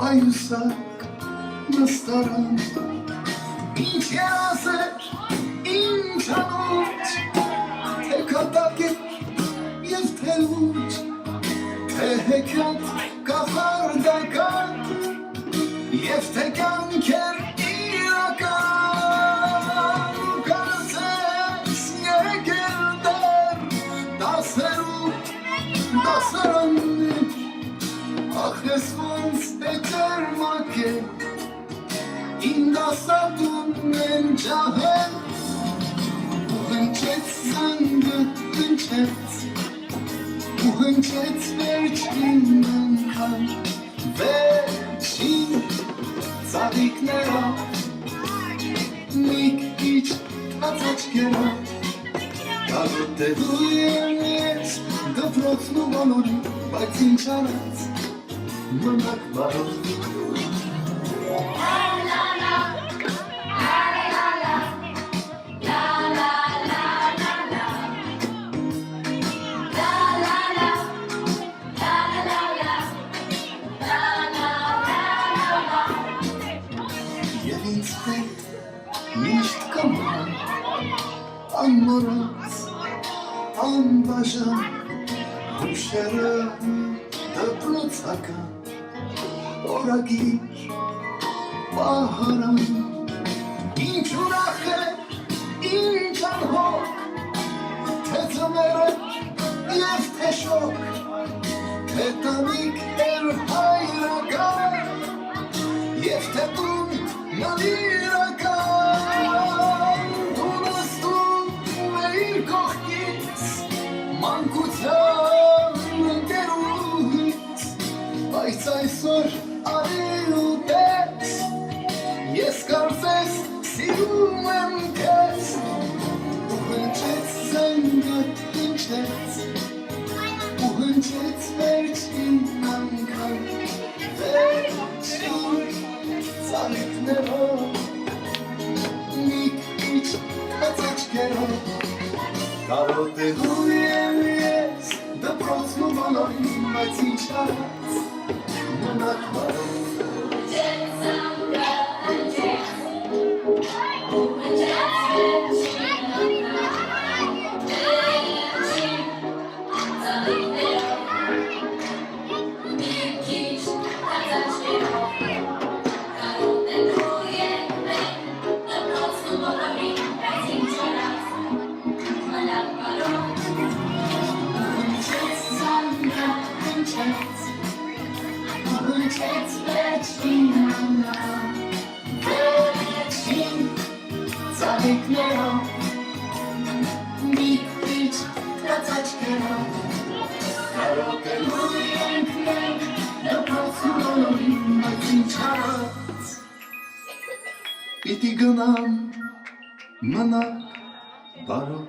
հայուսակ նստարան Ինչ երազեր, ինչ անոց Թե կատակ է և թե լուչ Թե հեքիաթ կախարդական Եվ թե կյանքեր իրական Կարծես եկել դեր դասարաններ Ախ ես ոնց էջերմակ է Իմ դասատուն Եմէնջեան Ու հնչեց զանգը հնչեց Ու հնչեց վերջին անգամ Վերջին ծաղիկներով Մի քիչ կացաչկերով Կարոտ է դու ես դպրոցն ու բոլորին Բայց ինչ արած մնաք բարով Միշտ կաման, անմորած, անբաժան, հուշերը դպրոցական, օրագիր, պահարան, ինչ ուրախ է, ինչ անհոգ, թե ձմերը և թե շոգ, թե տանիք էր հայրական, և թե տուն նալիրական, դու նստում էիր կողքից, մանկության ընկերուհից, բայց այսօր արի ու տես, ես կարծես սիրում եմ քեզ, ու հնչեց զանգը հնչեց, ու հնչեց վերջին անգամ, վերջին ծաղիկներով, մի քիչ կացաչկերով, կարոտելու եմ ես դպրոցն ու բոլորին, բայց ինչ արած մնաք բարով Պիտի գնամ մնաք բարով